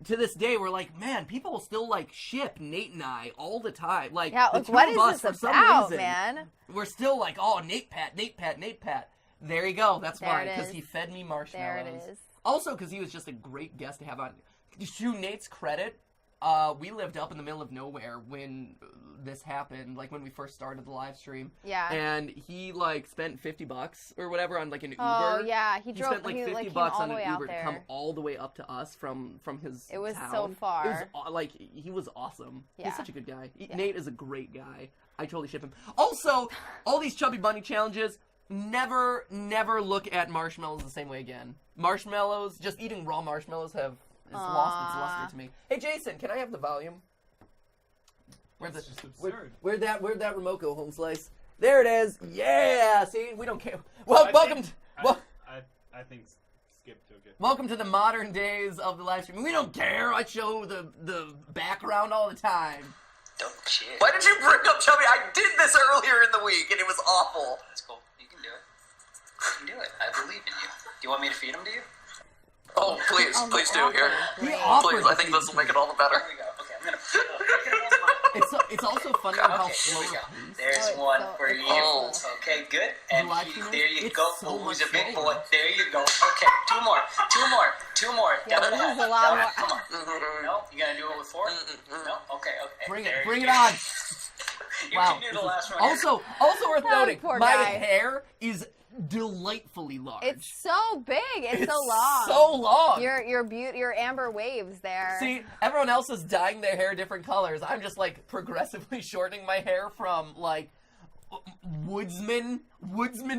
To this day, we're like, man, people will still like ship Nate and I all the time. Like, Yeah, the like, two what of is us, this for some about, reason, man? we're still like, oh, Nate Pat. There you go. That's There fine it because is. he fed me There marshmallows. it is. Also, because he was just a great guest to have on. To Nate's credit, we lived up in the middle of nowhere when this happened. Like when we first started the live stream. Yeah. And he like spent $50 or whatever on like an Uber. Oh yeah, he He drove. spent like he $50 like came bucks all on the way an out Uber to there. come all the way up to us from his It was town. so far. It was like he was awesome. Yeah. He's such a good guy. Yeah. Nate is a great guy. I totally ship him. Also, all these Chubby Bunny challenges, never look at marshmallows the same way again. Marshmallows, just eating raw marshmallows has lost its luster to me. Hey Jason, can I have the volume? Where'd that remote go, Home Slice? There it is. Yeah. See, we don't care. Well, welcome to the modern days of the live stream. We don't care. I show the background all the time. Don't shit. Why did you bring up Chubby? I did this earlier in the week, and it was awful. That's cool. You can do it. You can do it. I believe in you. Do you want me to feed him to you? Oh, please, Oh, please do awesome. here. He Great. offered Please, I to think feed this will make it all the Here better. we go. Okay, I'm gonna. It's also funny how Okay, slow here we go. it is. There's Oh, it's one so- for it's you. so slow. Okay, good. And live stream there is? you It's go. so Who's much a big slower. boy? There you go. Okay, two more. Yeah, Down this the is head. a lot Down more. it. Come on. No, you gonna do it with four? No. Okay. Bring There it. Bring you it go. on. You Wow. can do This the is- last one. Also worth Oh, noting, poor my guy. hair is delightfully large. It's so big. It's so It's long. so long. Your amber waves there. See, everyone else is dyeing their hair different colors. I'm just like progressively shortening my hair from like woodsman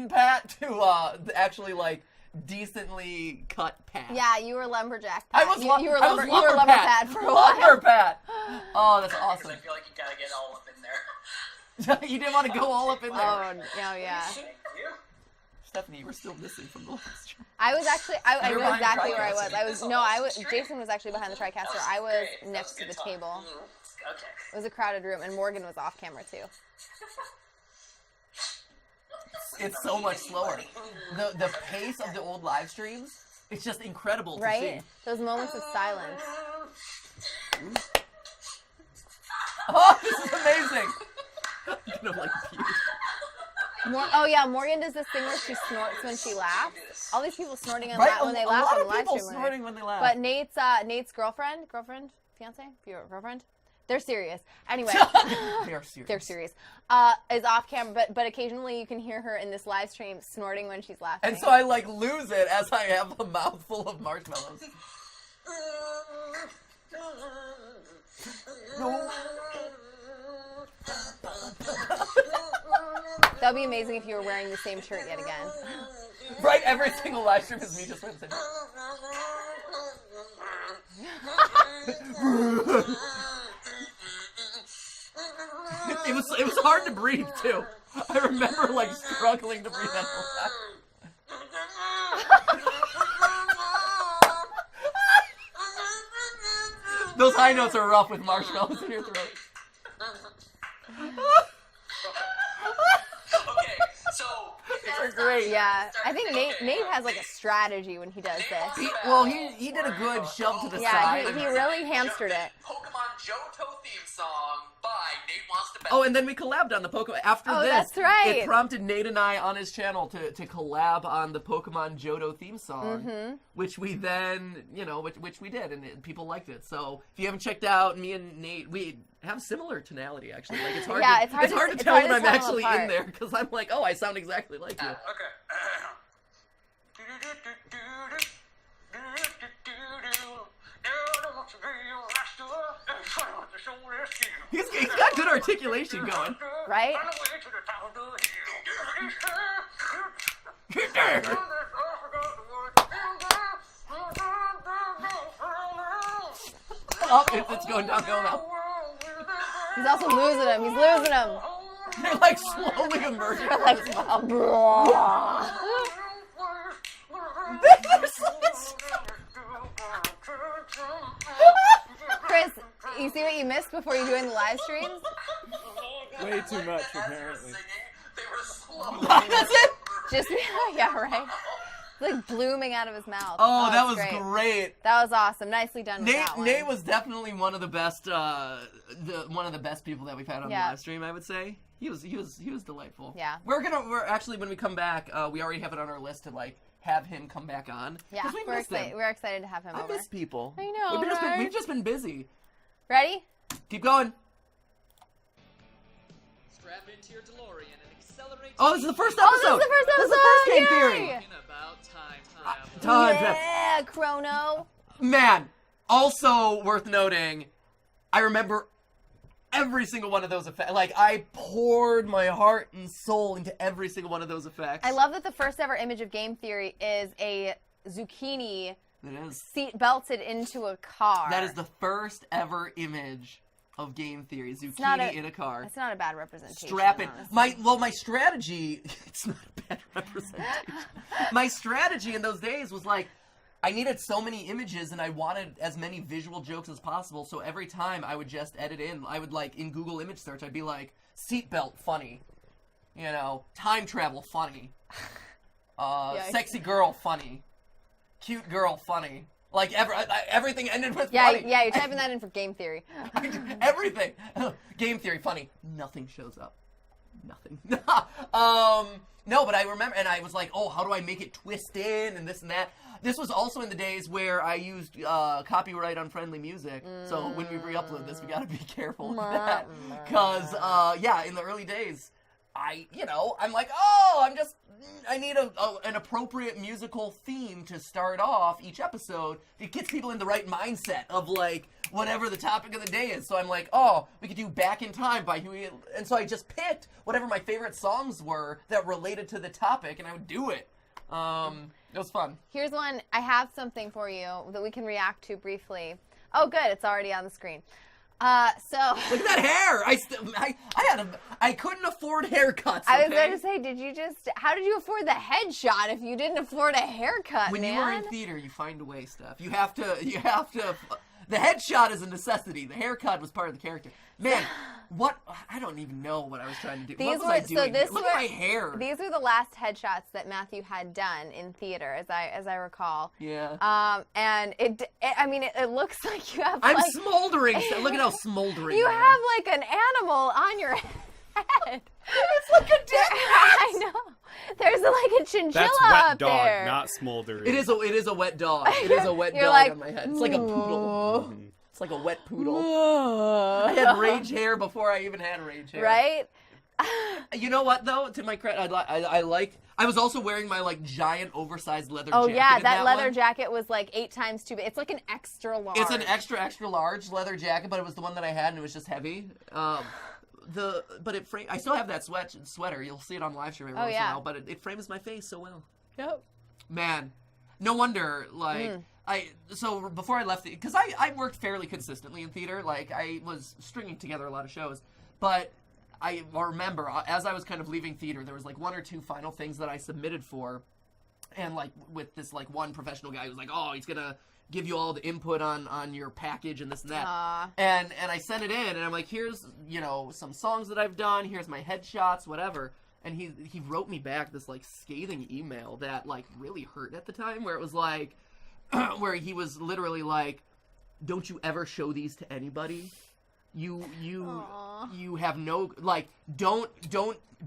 pat to actually like decently cut pat. Yeah, you were lumberjack. I Pat. was you lu- were I was lumber. You were lumber pat for a while. Lumber pat. Oh, that's Because awesome. I feel like you gotta get all up in there. You didn't want to go all up in there. Oh no, yeah. Thank you. Stephanie, you were still missing from the last stream. I was actually. I You were knew behind the exactly where I was. TriCaster. I was. No, I was. Jason was actually behind the TriCaster. I was great. That next was to good the talk. table. Okay. It was a crowded room, and Morgan was off camera too. It's so much slower. The pace of the old live streams, it's just incredible to Right? see. Those moments of silence. Oh, this is amazing. I'm gonna like puke. Oh yeah, Morgan does this thing where she snorts when she laughs. All these people snorting Right? when they a laugh lot on the of live people stream. snorting when they laugh. But Nate's girlfriend, fiance, girlfriend, they're serious. Anyway, They are serious. they're serious. Is off camera, but occasionally you can hear her in this live stream snorting when she's laughing. And so I like lose it as I have a mouthful of marshmallows. That'd be amazing if you were wearing the same shirt yet again. Right? Every single live stream is me just wearing the same. It was hard to breathe too. I remember like struggling to breathe that whole time. Those high notes are rough with marshmallows in your throat. Okay, so They're great. Yeah, I think Nate has like a strategy when he does this. He did a good shove to the Yeah, side. he really hamstered it. Pokemon Johto theme song by Nate Wants to Bet. Oh, and then we collabed on the Pokemon. After Oh, this, that's right. it prompted Nate and I on his channel to collab on the Pokemon Johto theme song, Mm-hmm. which we then, which we did, and people liked it. So if you haven't checked out, me and Nate, we have similar tonality actually. Like it's hard. Yeah, to, it's hard to- it's tell hard when to I'm tell them actually in apart. there because I'm like, oh, I sound exactly like you. Okay. He's got good articulation going. Right? Oh, it's going downhill now. He's also losing him. He's losing him. They're like slowly emerging. Like, Chris, you see what you missed before you joined the live streams? Way too much, apparently. They were slow. That's it. Just yeah, right. Like blooming out of his mouth. Oh, that was great. great. That was awesome. Nicely done with that one. Nate was definitely one of the best, one of the best people that we've had on the live stream. I would say he was delightful. Yeah. We're actually when we come back, we already have it on our list to like have him come back on. Yeah, 'Cause we we're missed him. excited. We're excited to have him I over. miss people. I know, We've just been busy. Ready? Keep going. Strap into your DeLorean and accelerate. Oh, this is the first episode. Oh, this is the first This is episode. the first Game Yay! Theory. In about time travel. Time travel. Yeah, Chrono. Man, also worth noting, I remember every single one of those effects. Like, I poured my heart and soul into every single one of those effects. I love that the first ever image of Game Theory is a zucchini It is. seat belted into a car. That is the first ever image of Game Theory. not Zucchini in a car. That's not a bad representation. Strap it. honestly. My strategy, it's not a bad representation. My strategy in those days was like, I needed so many images and I wanted as many visual jokes as possible. So every time I would just edit in, I would like, in Google image search, I'd be like, seatbelt funny. You know, time travel funny. Sexy girl funny. Cute girl funny. Like everything ended with Yeah, funny. yeah, you're typing that in for Game Theory. Everything. Game Theory, funny. Nothing shows up. Nothing. No, but I remember, and I was like, oh, how do I make it twist in and this and that? This was also in the days where I used copyright unfriendly music. So when we re-upload this, we gotta be careful with that. Because, yeah, in the early days, I'm like, oh, I need an appropriate musical theme to start off each episode. It gets people in the right mindset of like whatever the topic of the day is. So I'm like, oh, we could do Back in Time by Huey. And so I just picked whatever my favorite songs were that related to the topic, and I would do it. It was fun. Here's one. I have something for you that we can react to briefly. Oh, good. It's already on the screen. So Look at that hair! I couldn't afford haircuts. I was okay? going to say, how did you afford the headshot if you didn't afford a haircut, When man? you are in theater, you find a way, Steph. You have to. The headshot is a necessity. The haircut was part of the character. Man, what? I don't even know what I was trying to do. What was I doing? Look at my hair. These were the last headshots that Matthew had done in theater, as I recall. Yeah. And it looks like you have. I'm like, smoldering. Look at how smoldering. You I am. have like an animal on your head. It's like a dead I know. There's like a chinchilla That's wet up dog, there. not smoldering. It is a wet dog. It is a wet You're dog like, on my head. It's like a poodle. It's like a wet poodle. I I had rage hair before I even had rage hair. Right? You know what though? To my credit, I was also wearing my like giant oversized leather Oh jacket. yeah, in that leather one. jacket was like 8 times too big. It's like an extra large. It's an extra large leather jacket, but it was the one that I had, and it was just heavy. I still have that sweater. You'll see it on live stream every once in a while, but it frames my face so well. Yep. Man, no wonder. Like so before I left, because I worked fairly consistently in theater. Like I was stringing together a lot of shows, but I remember as I was kind of leaving theater, there was like 1 or 2 final things that I submitted for, and like with this like one professional guy who was like, oh, he's gonna give you all the input on your package and this and that. And I sent it in, and I'm like, here's some songs that I've done. Here's my headshots, whatever. And he wrote me back this like scathing email that like really hurt at the time, where it was like, where he was literally like, don't you ever show these to anybody. You have no, like, don't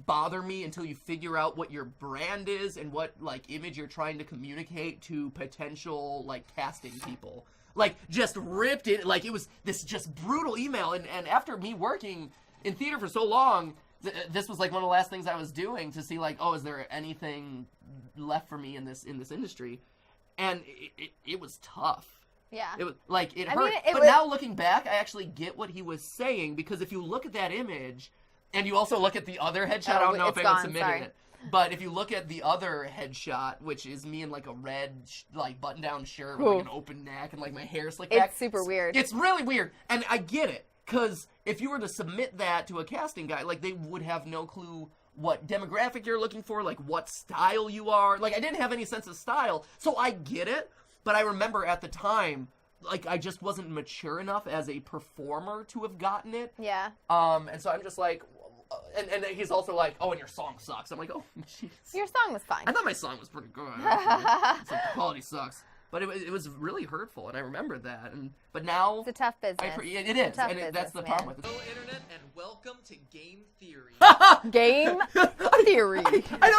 bother me until you figure out what your brand is and what, like, image you're trying to communicate to potential, like, casting people. Like, just ripped it, like, it was this just brutal email, and after me working in theater for so long, this was, like, one of the last things I was doing to see, like, oh, is there anything left for me in this industry? And it was tough. Yeah. It was like it hurt. mean, but now looking back, I actually get what he was saying, because if you look at that image and you also look at the other headshot, I don't know if anyone submitted it. But if you look at the other headshot, which is me in like a red like button-down shirt with like an open neck and like my hair slicked back, It's super weird. It's really weird, and I get it, because if you were to submit that to a casting guy, like, they would have no clue what demographic you're looking for, like, what style you are. Like, I didn't have any sense of style, so I get it, but I remember at the time, like, I just wasn't mature enough as a performer to have gotten it. Yeah. And so I'm just like, and he's also like, oh, and your song sucks. I'm like, oh, jeez. Your song was fine. I thought my song was pretty good. It's like, the quality sucks. But it was really hurtful, and I remember that. But now... It's a tough business. It is, tough and that's the business, problem man. with it. Hello, Internet, and welcome to Game Theory. Game theory. I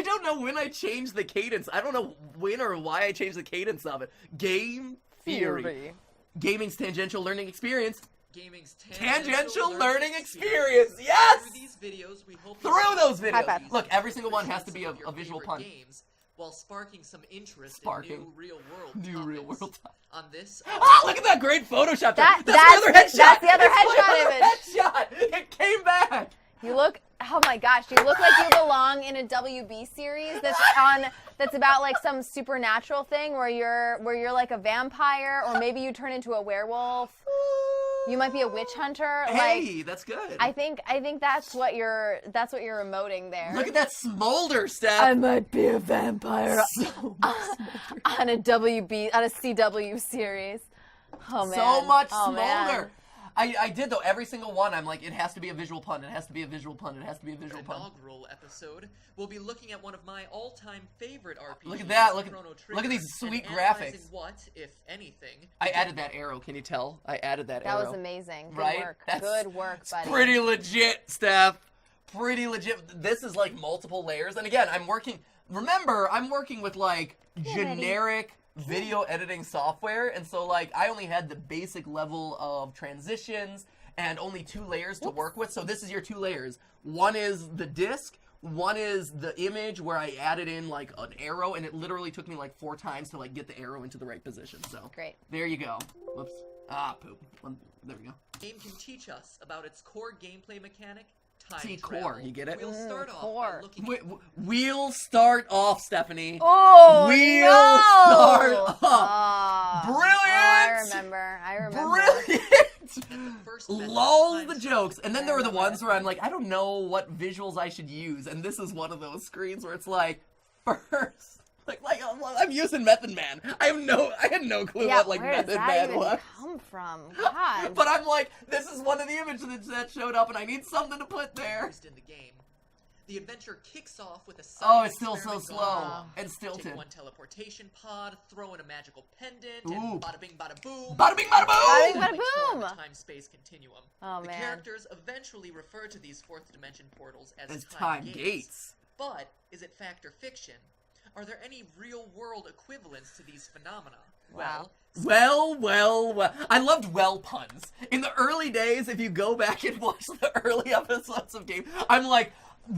don't know when I changed the cadence. I don't know when or why I changed the cadence of it. Game theory. Gaming's tangential learning experience. Gaming's Tangential learning experience. Yes! Through these videos, we hope Through those High five. videos. Look, every single one has to be Some of your a visual favorite pun. Games, while sparking some interest Sparking. in new real-world New topics. real-world topics. On this... Oh, look at that great Photoshop. That's the other headshot. that's the other It's my headshot other image. headshot. It came back. You look, oh my gosh, you look like you belong in a WB series that's about like some supernatural thing where you're like a vampire, or maybe you turn into a werewolf. You might be a witch hunter. Hey, Like, that's good. I think that's what you're emoting there. Look at that smolder, Steph. I might be a vampire So on a CW series. Oh man. So much Oh, smolder. man. I did, though. Every single one, I'm like, it has to be a visual pun. It has to be a visual pun. It has to be a visual pun. inaugural episode, we'll be looking at one of my all-time favorite RPGs. Look at that. Look Chrono at Trigger, these sweet and analyzing graphics. What, if anything, I added that arrow. Can you tell? I added that arrow. That was amazing. Good Right? work. That's- Good work, buddy. Pretty legit, Steph. Pretty legit. This is like multiple layers. And again, I'm working with like generic video editing software. And so like I only had the basic level of transitions and only 2 layers to work with. So this is your 2 layers. One is the disc. One is the image where I added in like an arrow, and it literally took me like 4 times to like get the arrow into the right position. So Great. there you go. Whoops. Ah, poop. There we go. game can teach us about its core gameplay mechanic, time See, travel. core, you get it? We'll start off core. by looking We'll start off, Stephanie. Oh, We'll no! start up. Oh. Brilliant! I remember. Brilliant! first method, Lulls time the travel. jokes. And then there were the ones where I'm like, I don't know what visuals I should use. And this is one of those screens where it's like, first. Like I'm using Method Man. I had no clue Yeah, what like where does Method that Man even was. come from? God. But I'm like, this is one of the images that showed up, and I need something to put there. First in the game. The adventure kicks off with a Oh, science it's still so experiment slow gone wrong. and stilted. Take one teleportation pod, throw in a magical pendant, Ooh. and bada bing bada boom. Bada bing, bada boom! Bada bing, bada Transform the boom! time-space continuum. Oh, the man. characters eventually refer to these fourth dimension portals as It's time gates. But is it fact or fiction? Are there any real-world equivalents to these phenomena? Wow. Well. I loved well puns. In the early days, if you go back and watch the early episodes of Game, I'm like,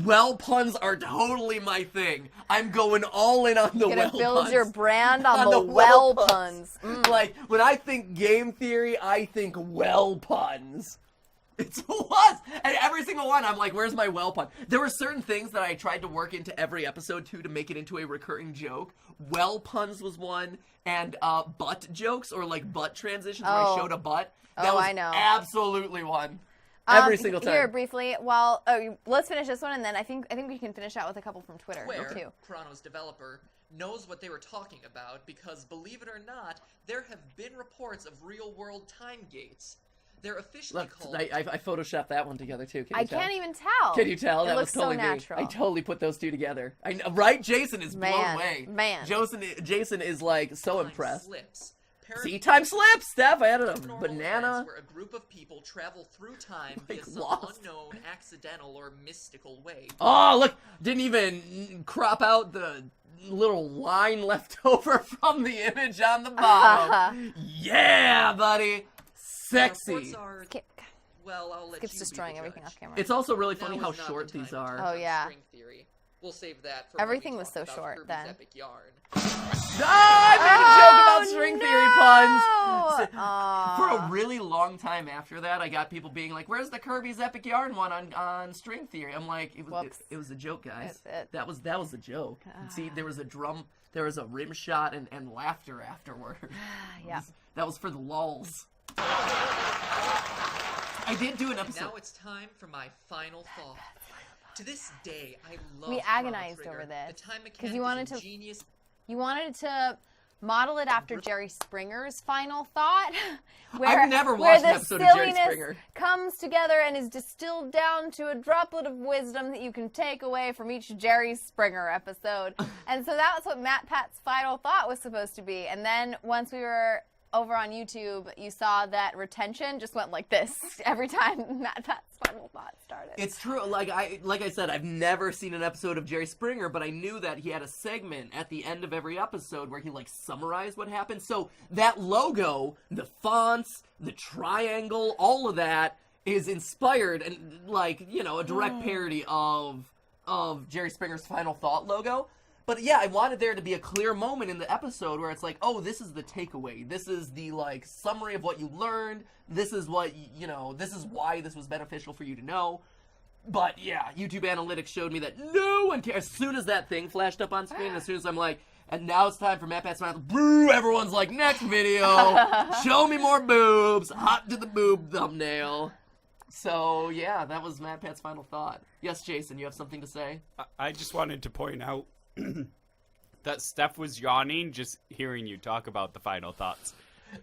well puns are totally my thing. I'm going all in on the You're well gonna build puns. your brand on, On the the well well puns. Like, when I think game theory, I think well puns. It was! And every single one, I'm like, where's my well pun? There were certain things that I tried to work into every episode, too, to make it into a recurring joke. Well puns was one, and butt jokes, or like butt transitions where I Oh. showed a butt. That Oh, was I know. absolutely one. Every single time. Here, briefly. Well, let's finish this one, and then I think we can finish out with a couple from Twitter Where too. Chrono's developer knows what they were talking about because, believe it or not, there have been reports of real-world time gates. They're officially Look, called... I photoshopped that one together, too. Can you I tell? can't even tell. Can you tell? It That looks was totally so me. natural. I totally put those two together. I know, right? Jason is blown Man, away. man. Jason is like so time impressed. Slips. See, time slips, Steph. I added a Paranormal banana. events where a group of people travel through time via Like some Lost. unknown, accidental, or mystical way. Oh, look! Didn't even crop out the little line left over from the image on the bottom. Yeah, buddy. Sexy. Reports are, Skip. well, I'll let Skip's you destroying be the everything judge. off camera. It's also really Now funny is how not the short time these to are. talk Oh, yeah. string theory. we'll save that for Everything when we was talk so about short Kirby's then. Epic Yarn. I made a joke about string theory puns. no! Aw. For a really long time after that, I got people being like, "Where's the Kirby's Epic Yarn one on string theory?" I'm like, Whoops. it was a joke, guys. That's it. That was a joke. And see, there was a drum, there was a rim shot and laughter afterward. Yeah. That was for the lulls. I did do an episode. Now it's time for my final thought. To this day, I love We Chrono agonized Trigger. over this, The time 'cause mechanic you wanted is a to- genius. You wanted to model it after Jerry Springer's final thought, where, never where watched the an episode of Jerry silliness Springer. comes together and is distilled down to a droplet of wisdom that you can take away from each Jerry Springer episode. And so that's what Matt Pat's final thought was supposed to be. And then once we were over on YouTube, you saw that retention just went like this every time Matt Pat's final thought started. It's true. Like I said, I've never seen an episode of Jerry Springer, but I knew that he had a segment at the end of every episode where he like summarized what happened. So that logo, the fonts, the triangle, all of that is inspired and like, you know, a direct parody of Jerry Springer's final thought logo. But yeah, I wanted there to be a clear moment in the episode where it's like, oh, this is the takeaway. This is the, like, summary of what you learned. This is what, you know, this is why this was beneficial for you to know. But yeah, YouTube Analytics showed me that no one cares. As soon as that thing flashed up on screen, as soon as I'm like, and now it's time for Matt Pat's final, boo, everyone's like, next video, show me more boobs, hot to the boob thumbnail. So yeah, that was Matt Pat's final thought. Yes, Jason, you have something to say? I just wanted to point out that Steph was yawning just hearing you talk about the final thoughts.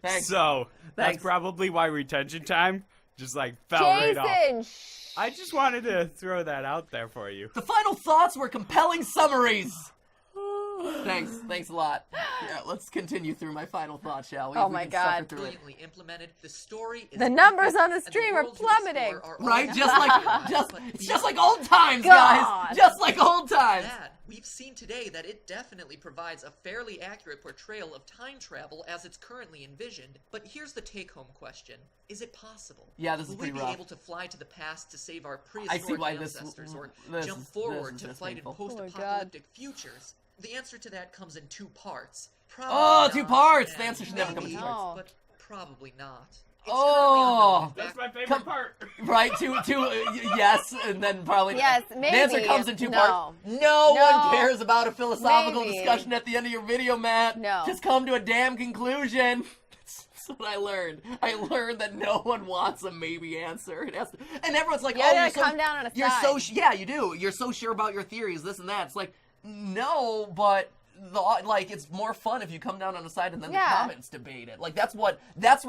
Thanks. So that's Thanks. probably why retention time just like fell right off. Jason! Shh. I just wanted to throw that out there for you. The final thoughts were compelling summaries. Thanks a lot. Yeah, let's continue through my final thought, shall we? Oh We my can suffer God. through it. Brilliantly implemented. The story is The numbers on the epic, and stream are worlds we plummeting. explore are all Right, just like it's just like old times, God. guys. Just like old times. that, we've seen today that it definitely provides a fairly accurate portrayal of time travel as it's currently envisioned. But here's the take-home question. Is it possible? Yeah, this is Will we pretty be rough. able to fly to the past to save our I see prehistoric why this ancestors or this jump is- forward this to is fight in painful. post-apocalyptic futures? The answer to that comes in two parts. Probably Oh, two not, parts! The and answer should never come in maybe, two parts. But probably not. It's Oh. currently unknown. That's my favorite Come- part. Right, yes, and then probably Yes, The answer maybe. comes in two No. parts. No No. one cares about a philosophical Maybe. discussion at the end of your video, Matt. No. Just come to a damn conclusion. That's what I learned. I learned that no one wants a maybe answer. It has to, and everyone's like, You "Oh, gotta you're so come down on a you're side. so yeah, you do. You're so sure about your theories, this and that." It's like, no, but like it's more fun if you come down on a side and then Yeah. the comments debate it. Like that's what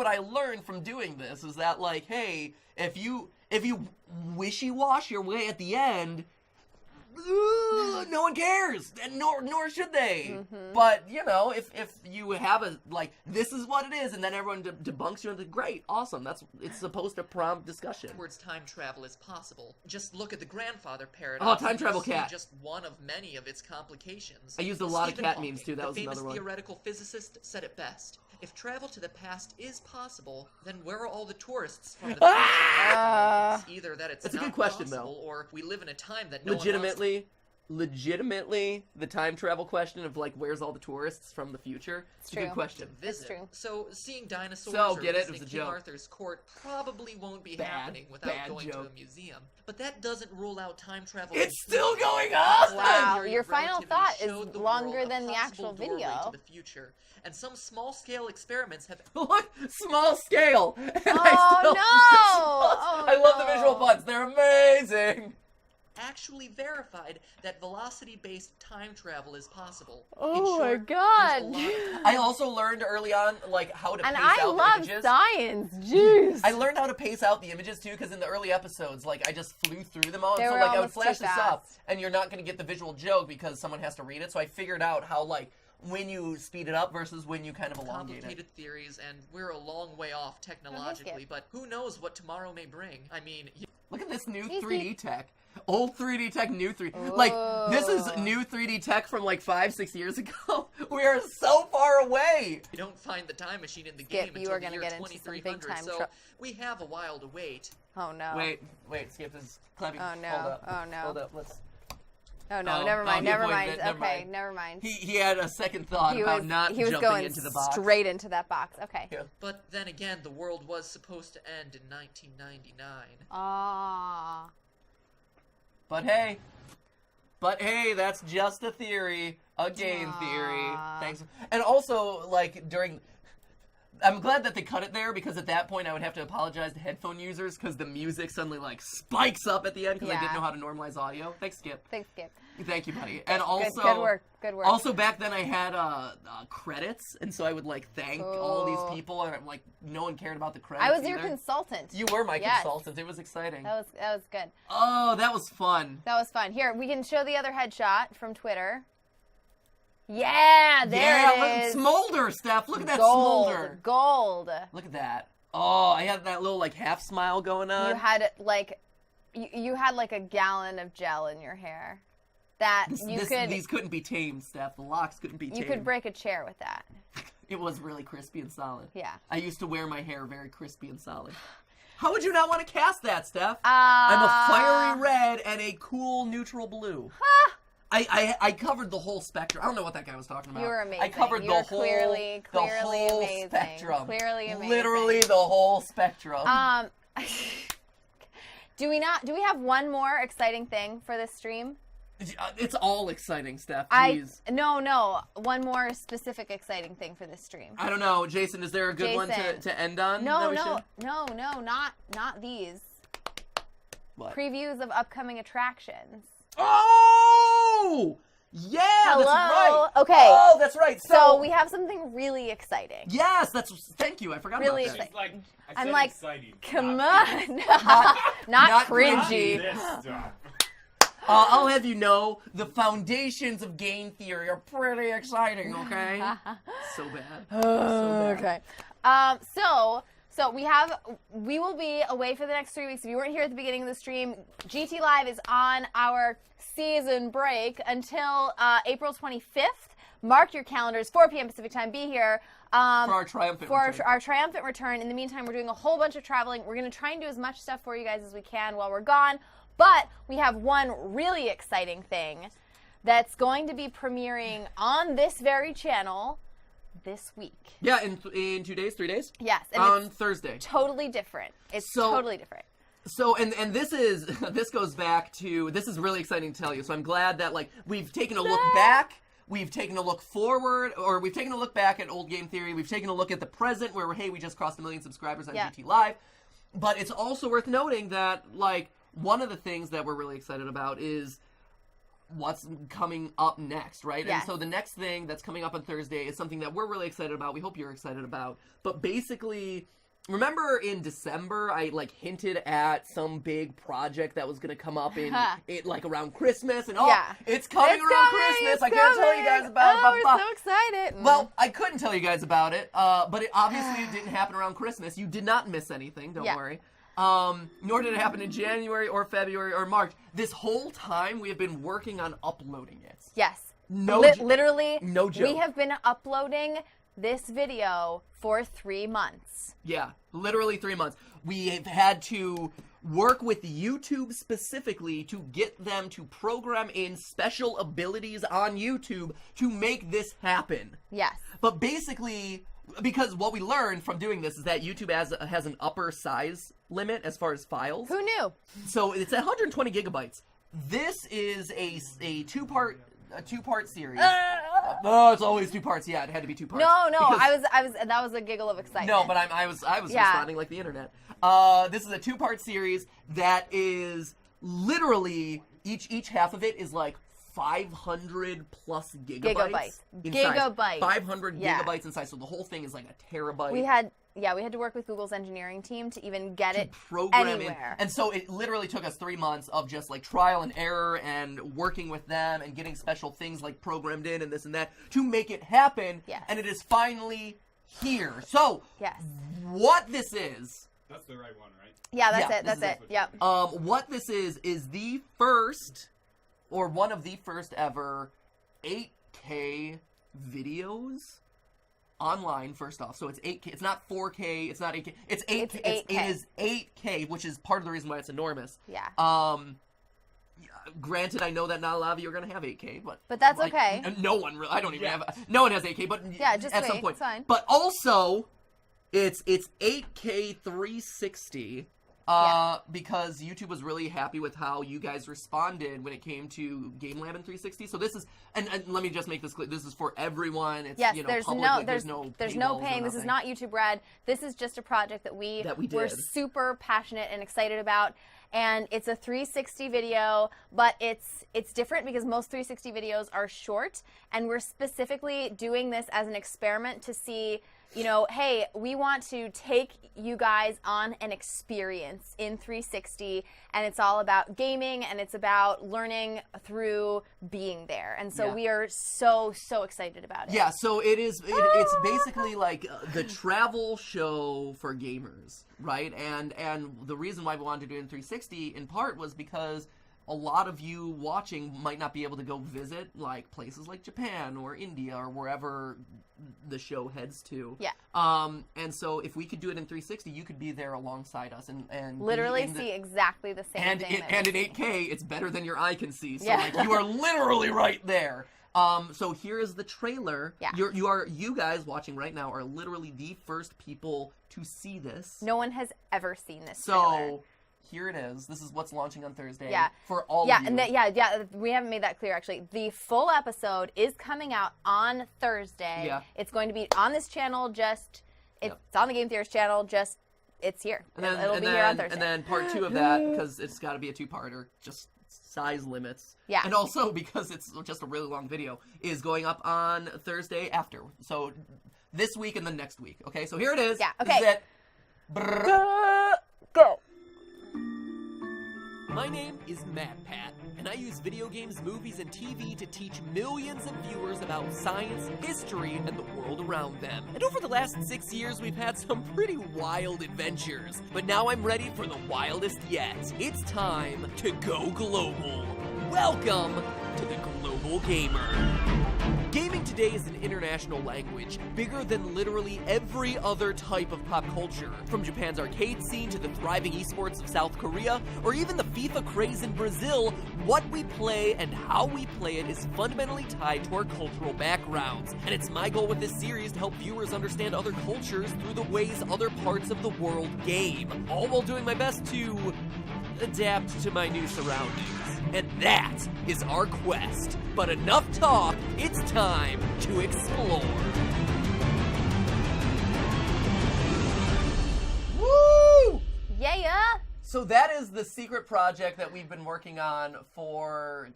I learned from doing this is that like, hey, if you wishy-wash your way at the end, no one cares, and nor should they. Mm-hmm. But you know, if you have a like, this is what it is, and then everyone debunks you, and great, awesome. It's supposed to prompt discussion. Backwards time travel is possible. Just look at the grandfather paradox. Oh, time and travel you'll see cat. Just one of many of its complications. I used a lot of Stephen cat Hawking, memes, too. That the was famous another one. theoretical physicist, said it best. If travel to the past is possible, then where are all the tourists from the future? It's either that it's That's a not good question, possible, or we live in a time that no one wants legitimately, the time travel question of like, where's all the tourists from the future? It's a true. good question. to visit. true. So seeing dinosaurs So, or get it? It visiting was a King joke. Arthur's court probably won't be Bad, happening without bad going to joke. a museum. But that doesn't rule out time travel. It's completely. still going on. Wow, Theory your of final relativity thought is showed the longer world a than the possible actual doorway video. to the future, and some small-scale experiments have Look, small scale. And Oh, no! I love the no. visual puns. They're amazing. actually verified that velocity-based time travel is possible. In Oh my short, God. there's a lot of I also learned early on like how to And pace I out love the images. science. Jeez. I learned how to pace out the images too, because in the early episodes, like I just flew through them all, They and so were like I would almost too flash this up, fast. and you're not going to get the visual joke because someone has to read it. So I figured out how like when you speed it up versus when you kind of elongate it. complicated theories, and we're a long way off technologically, but who knows what tomorrow may bring. I mean, Look at this new Easy. 3D tech. Old 3D tech, new 3D. Like, this is Oh. new 3D tech from like 5-6 years ago. We are so far away. you don't find the time machine in the Skip, game you until are the gonna year get into some big 2300, time so trouble. we have a while to wait. Oh no. Wait, Skip is clapping. Oh, no. Hold up. Oh, no. Hold up, let's... Oh no, Oh, never mind, he never avoided mind. it, never Okay, mind. never mind. He had a second thought about not he was jumping going into the box. straight into that box. Okay. Yeah. But then again, the world was supposed to end in 1999. Ah. But hey, that's just a theory, a game theory. Aw. Thanks. And also, like, I'm glad that they cut it there, because at that point I would have to apologize to headphone users because the music suddenly, like, spikes up at the end because I didn't Yeah. know how to normalize audio. Thanks, Skip. Thanks, Skip. Thank you, buddy. And also, good work. Good work. Also, back then I had credits, and so I would, like, thank all Cool. these people, and, like, no one cared about the credits I was your either. consultant. You were my Yes. consultant. It was exciting. That was good. Oh, that was fun. That was fun. Here, we can show the other headshot from Twitter. Yeah, there Look, it is. smolder, Steph. Look at that Gold. smolder. Gold. Look at that. Oh, I had that little, like, half smile going on. You had like you had like a gallon of gel in your hair. That These couldn't be tamed, Steph. The locks couldn't be tamed. you could break a chair with that. It was really crispy and solid. Yeah. I used to wear my hair very crispy and solid. How would you not want to cast that, Steph? Uh, I'm a fiery red and a cool neutral blue. I covered the whole spectrum. I don't know what that guy was talking about. You were amazing. I covered You the were whole, clearly the whole amazing. spectrum. Clearly amazing. Literally the whole spectrum. Do we have one more exciting thing for this stream? It's all exciting, Steph. No, one more specific exciting thing for this stream. I don't know, Jason. Is there a good one Jason. to end on? No, that we no, should- not these. What? Previews of upcoming attractions. Oh, yeah. Hello. That's right. Okay. Oh, that's right. So we have something really exciting. Yes, Thank you. I forgot Really about that. exciting. She's like, I'm said like, exciting. Come not on, Not not cringy. cringy. this stuff. I'll have you know, the foundations of game theory are pretty exciting. Okay. So bad. So bad. Okay. So we will be away for the next 3 weeks. If you weren't here at the beginning of the stream, GT Live is on our season break until April 25th. Mark your calendars, 4 p.m. Pacific time. Be here. For our triumphant return. Our triumphant return. In the meantime, we're doing a whole bunch of traveling. We're going to try and do as much stuff for you guys as we can while we're gone. But we have one really exciting thing that's going to be premiering on this very channel this week. Yeah, in 2 days, 3 days. Yes, and On it's Thursday. totally different. It's So- totally different. So and this goes back to, this is really exciting to tell you. So I'm glad that, like, we've taken a look back, we've taken a look forward, or we've taken a look back at old game theory. We've taken a look at the present, where we just crossed 1 million subscribers on Yeah. GT Live. But it's also worth noting that, like, one of the things that we're really excited about is what's coming up next, right? Yes. And so the next thing that's coming up on Thursday is something that we're really excited about. We hope you're excited about. But basically, remember in December, I, like, hinted at some big project that was going to come up in like, around Christmas, and Yeah. it's coming around Christmas. I can't tell you guys about it. Oh, we're so excited. Well, I couldn't tell you guys about it, but it obviously didn't happen around Christmas. You did not miss anything, don't Yeah. worry. Nor did it happen in January or February or March. This whole time, we have been working on uploading it. yes. No, Literally, no joke. we have been uploading this video for 3 months. Yeah, literally 3 months. We have had to work with YouTube specifically to get them to program in special abilities on YouTube to make this happen. Yes. But basically, because what we learned from doing this is that YouTube has an upper size limit as far as files. Who knew? So it's 120 gigabytes. This is a two-part series. Oh, it's always 2 parts. Yeah, it had to be 2 parts. No, Because- I was. That was a giggle of excitement. No, but I was Yeah. responding like the internet. This is a 2-part series that is literally each half of it is like 500 plus gigabytes. in size. Gigabytes. 500 Yeah. gigabytes in size. So the whole thing is like a terabyte. we had to work with Google's engineering team to even get it program anywhere. in. And so it literally took us 3 months of just like trial and error and working with them and getting special things like programmed in and this and that to make it happen. Yes. And it is finally here. So Yes. what this is, That's the right one, right? Yeah, that's Yeah, it. That's this it. Yep. what this is the first, or one of the first ever 8K videos online, first off. So it's 8K. It's not 4K. It's not 8K. It's 8K. It's 8K. It is 8K, which is part of the reason why it's enormous. Yeah. Granted, I know that not a lot of you are going to have 8K, but that's like, okay. No one really. I don't even have. No one has 8K, but Yeah, just at wait, some point. it's fine. But also, it's 8K 360. Because YouTube was really happy with how you guys responded when it came to Game Lab and 360. So this is, and let me just make this clear. This is for everyone. It's, Yes, you know, there's public, there's no paywalls or paying. This is nothing. not YouTube Red. This is just a project that we were did. super passionate and excited about. And it's a 360 video, but it's different because most 360 videos are short, and we're specifically doing this as an experiment to see, you know, hey, we want to take you guys on an experience in 360, and it's all about gaming, and it's about learning through being there. And so we are so excited about it. Yeah, so it's basically like the travel show for gamers, right? And the reason why we wanted to do it in 360 in part was because a lot of you watching might not be able to go visit like places like Japan or India or wherever the show heads to. Yeah. And so if we could do it in 360, you could be there alongside us and Literally be see exactly the same thing. And in 8K, it's better than your eye can see. So Yeah. like you are literally right there. So here is the trailer. Yeah. You guys watching right now are literally the first people to see this. No one has ever seen this So trailer. here it is. This is what's launching on Thursday. Yeah. For all Yeah, of you. and we haven't made that clear actually. The full episode is coming out on Thursday. Yeah. It's going to be on this channel. It's on the Game Theorist channel. It's here. It'll be here on Thursday. And then part 2 of that, because it's got to be a 2-parter, just size limits. Yeah. And also because it's just a really long video, is going up on Thursday after. So this week and then next week. Okay, so here it is. Yeah, This is okay. it. Brrr. Go. My name is MatPat, and I use video games, movies, and TV to teach millions of viewers about science, history, and the world around them. And over the last 6 years, we've had some pretty wild adventures. But now I'm ready for the wildest yet. It's time to go global. Welcome to the Global Gamer. Gaming today is an international language, bigger than literally every other type of pop culture. From Japan's arcade scene to the thriving esports of South Korea, or even the FIFA craze in Brazil, what we play and how we play it is fundamentally tied to our cultural backgrounds. And it's my goal with this series to help viewers understand other cultures through the ways other parts of the world game, all while doing my best to adapt to my new surroundings. And that is our quest. But enough talk, it's time to explore. Woo! Yeah. So that is the secret project that we've been working on for,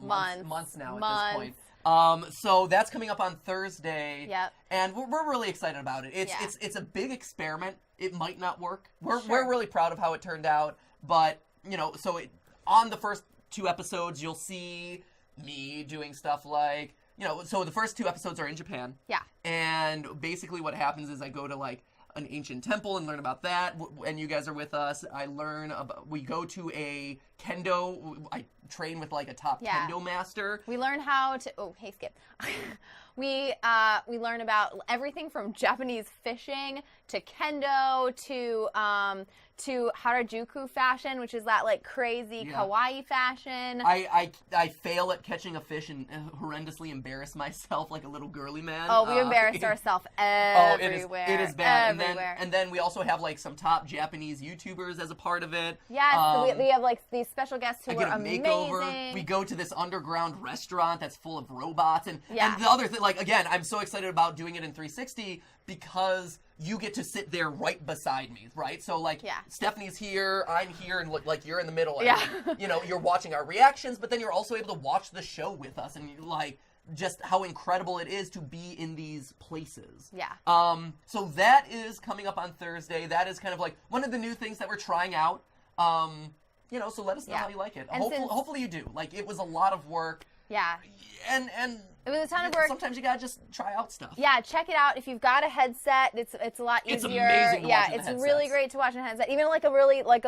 months now at this point. So that's coming up on Thursday. Yep. And we're really excited about it. It's a big experiment. It might not work. We're really proud of how it turned out. But, on the first 2 episodes, you'll see me doing stuff like, so the first 2 episodes are in Japan. Yeah. And basically what happens is I go to like an ancient temple and learn about that. And you guys are with us. We go to a kendo. I train with like a top kendo master. We learn how to. Oh, hey, Skip. We learn about everything from Japanese fishing to kendo to Harajuku fashion, which is that like crazy kawaii fashion. I fail at catching a fish and horrendously embarrass myself like a little girly man. Oh, we embarrassed ourselves everywhere. It is bad. Everywhere. And then we also have like some top Japanese YouTubers as a part of it. Yes, we have like these special guests who I are get a amazing. makeover. We go to this underground restaurant that's full of robots. And the other thing, like, again, I'm so excited about doing it in 360 because you get to sit there right beside me, right? So, like, Stephanie's here, I'm here, and like you're in the middle. And, you're watching our reactions, but then you're also able to watch the show with us. And, like, just how incredible it is to be in these places. Yeah. So that is coming up on Thursday. That is kind of like one of the new things that we're trying out. So let us know how you like it. Hopefully you do. Like, it was a lot of work. Yeah. And it was a ton of work. Sometimes you gotta just try out stuff. Yeah, check it out. If you've got a headset, it's a lot easier. It's amazing to watch in it's the really headsets. great to watch in a headset. Even like a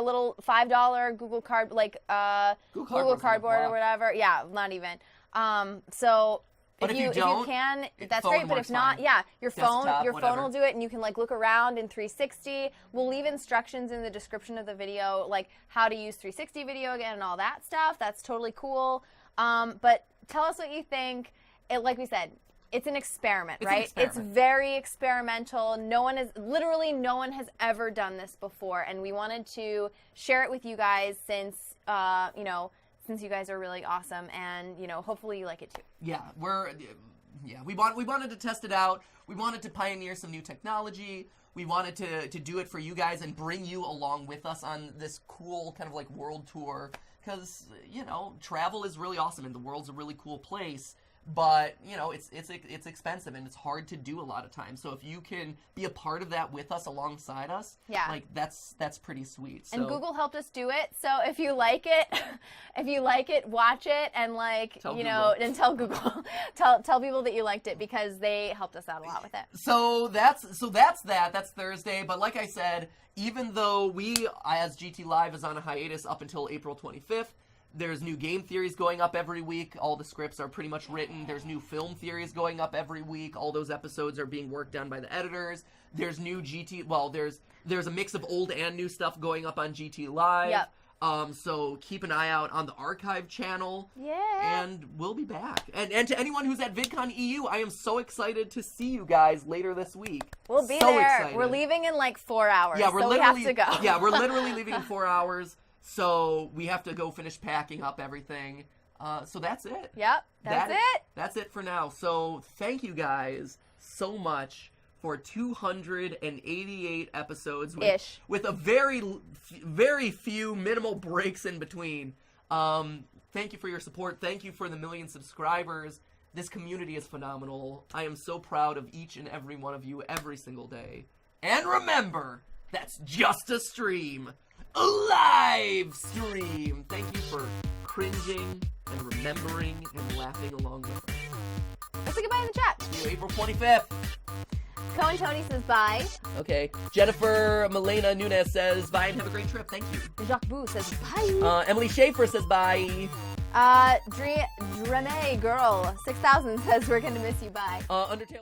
little $5 Google Card Google Cardboard or whatever. Yeah, not even. So But if you don't, if you can, that's phone great. But works if not, fine. yeah, your Desktop, phone whatever. will do it, and you can like look around in 360. We'll leave instructions in the description of the video, like how to use 360 video again and all that stuff. That's totally cool. But tell us what you think. Like we said, it's an experiment, It's an right? experiment. It's very experimental. No one has ever done this before, and we wanted to share it with you guys since since you guys are really awesome, and hopefully you like it too. Yeah, we wanted to test it out. We wanted to pioneer some new technology. We wanted to do it for you guys and bring you along with us on this cool kind of like world tour, because travel is really awesome and the world's a really cool place. But it's expensive and it's hard to do a lot of times. So if you can be a part of that with us, alongside us, Yeah. like that's pretty sweet. So And Google helped us do it. So if you like it, watch it, and Tell and tell Google, tell people that you liked it, because they helped us out a lot with it. So that's that. That's Thursday. But like I said, even though we, as GT Live, is on a hiatus up until April 25th, there's new game theories going up every week. All the scripts are pretty much written. There's new film theories going up every week. All those episodes are being worked on by the editors. There's new there's a mix of old and new stuff going up on GT Live. Yep. So keep an eye out on the archive channel. Yeah. And we'll be back. And to anyone who's at VidCon EU, I am so excited to see you guys later this week. We'll be So there. excited. We're leaving in like 4 hours. Yeah, we're so literally we have to go. Yeah, we're literally leaving in 4 hours. So we have to go finish packing up everything. So that's it. Yep. That's it. That's it for now. So thank you guys so much for 288 episodes with a very few minimal breaks in between. Thank you for your support. Thank you for the 1 million subscribers. This community is phenomenal. I am so proud of each and every one of you every single day. And remember, that's just a stream. A live stream. Thank you for cringing and remembering and laughing along with us. Let's say goodbye in the chat. See you April 25th. Cohen Tony says bye. Okay. Jennifer Milena Nunez says bye and have a great trip. Thank you. Jacques Boo says bye. Emily Schaefer says bye. Dreme Girl 6000 says we're gonna miss you. Bye. Undertale.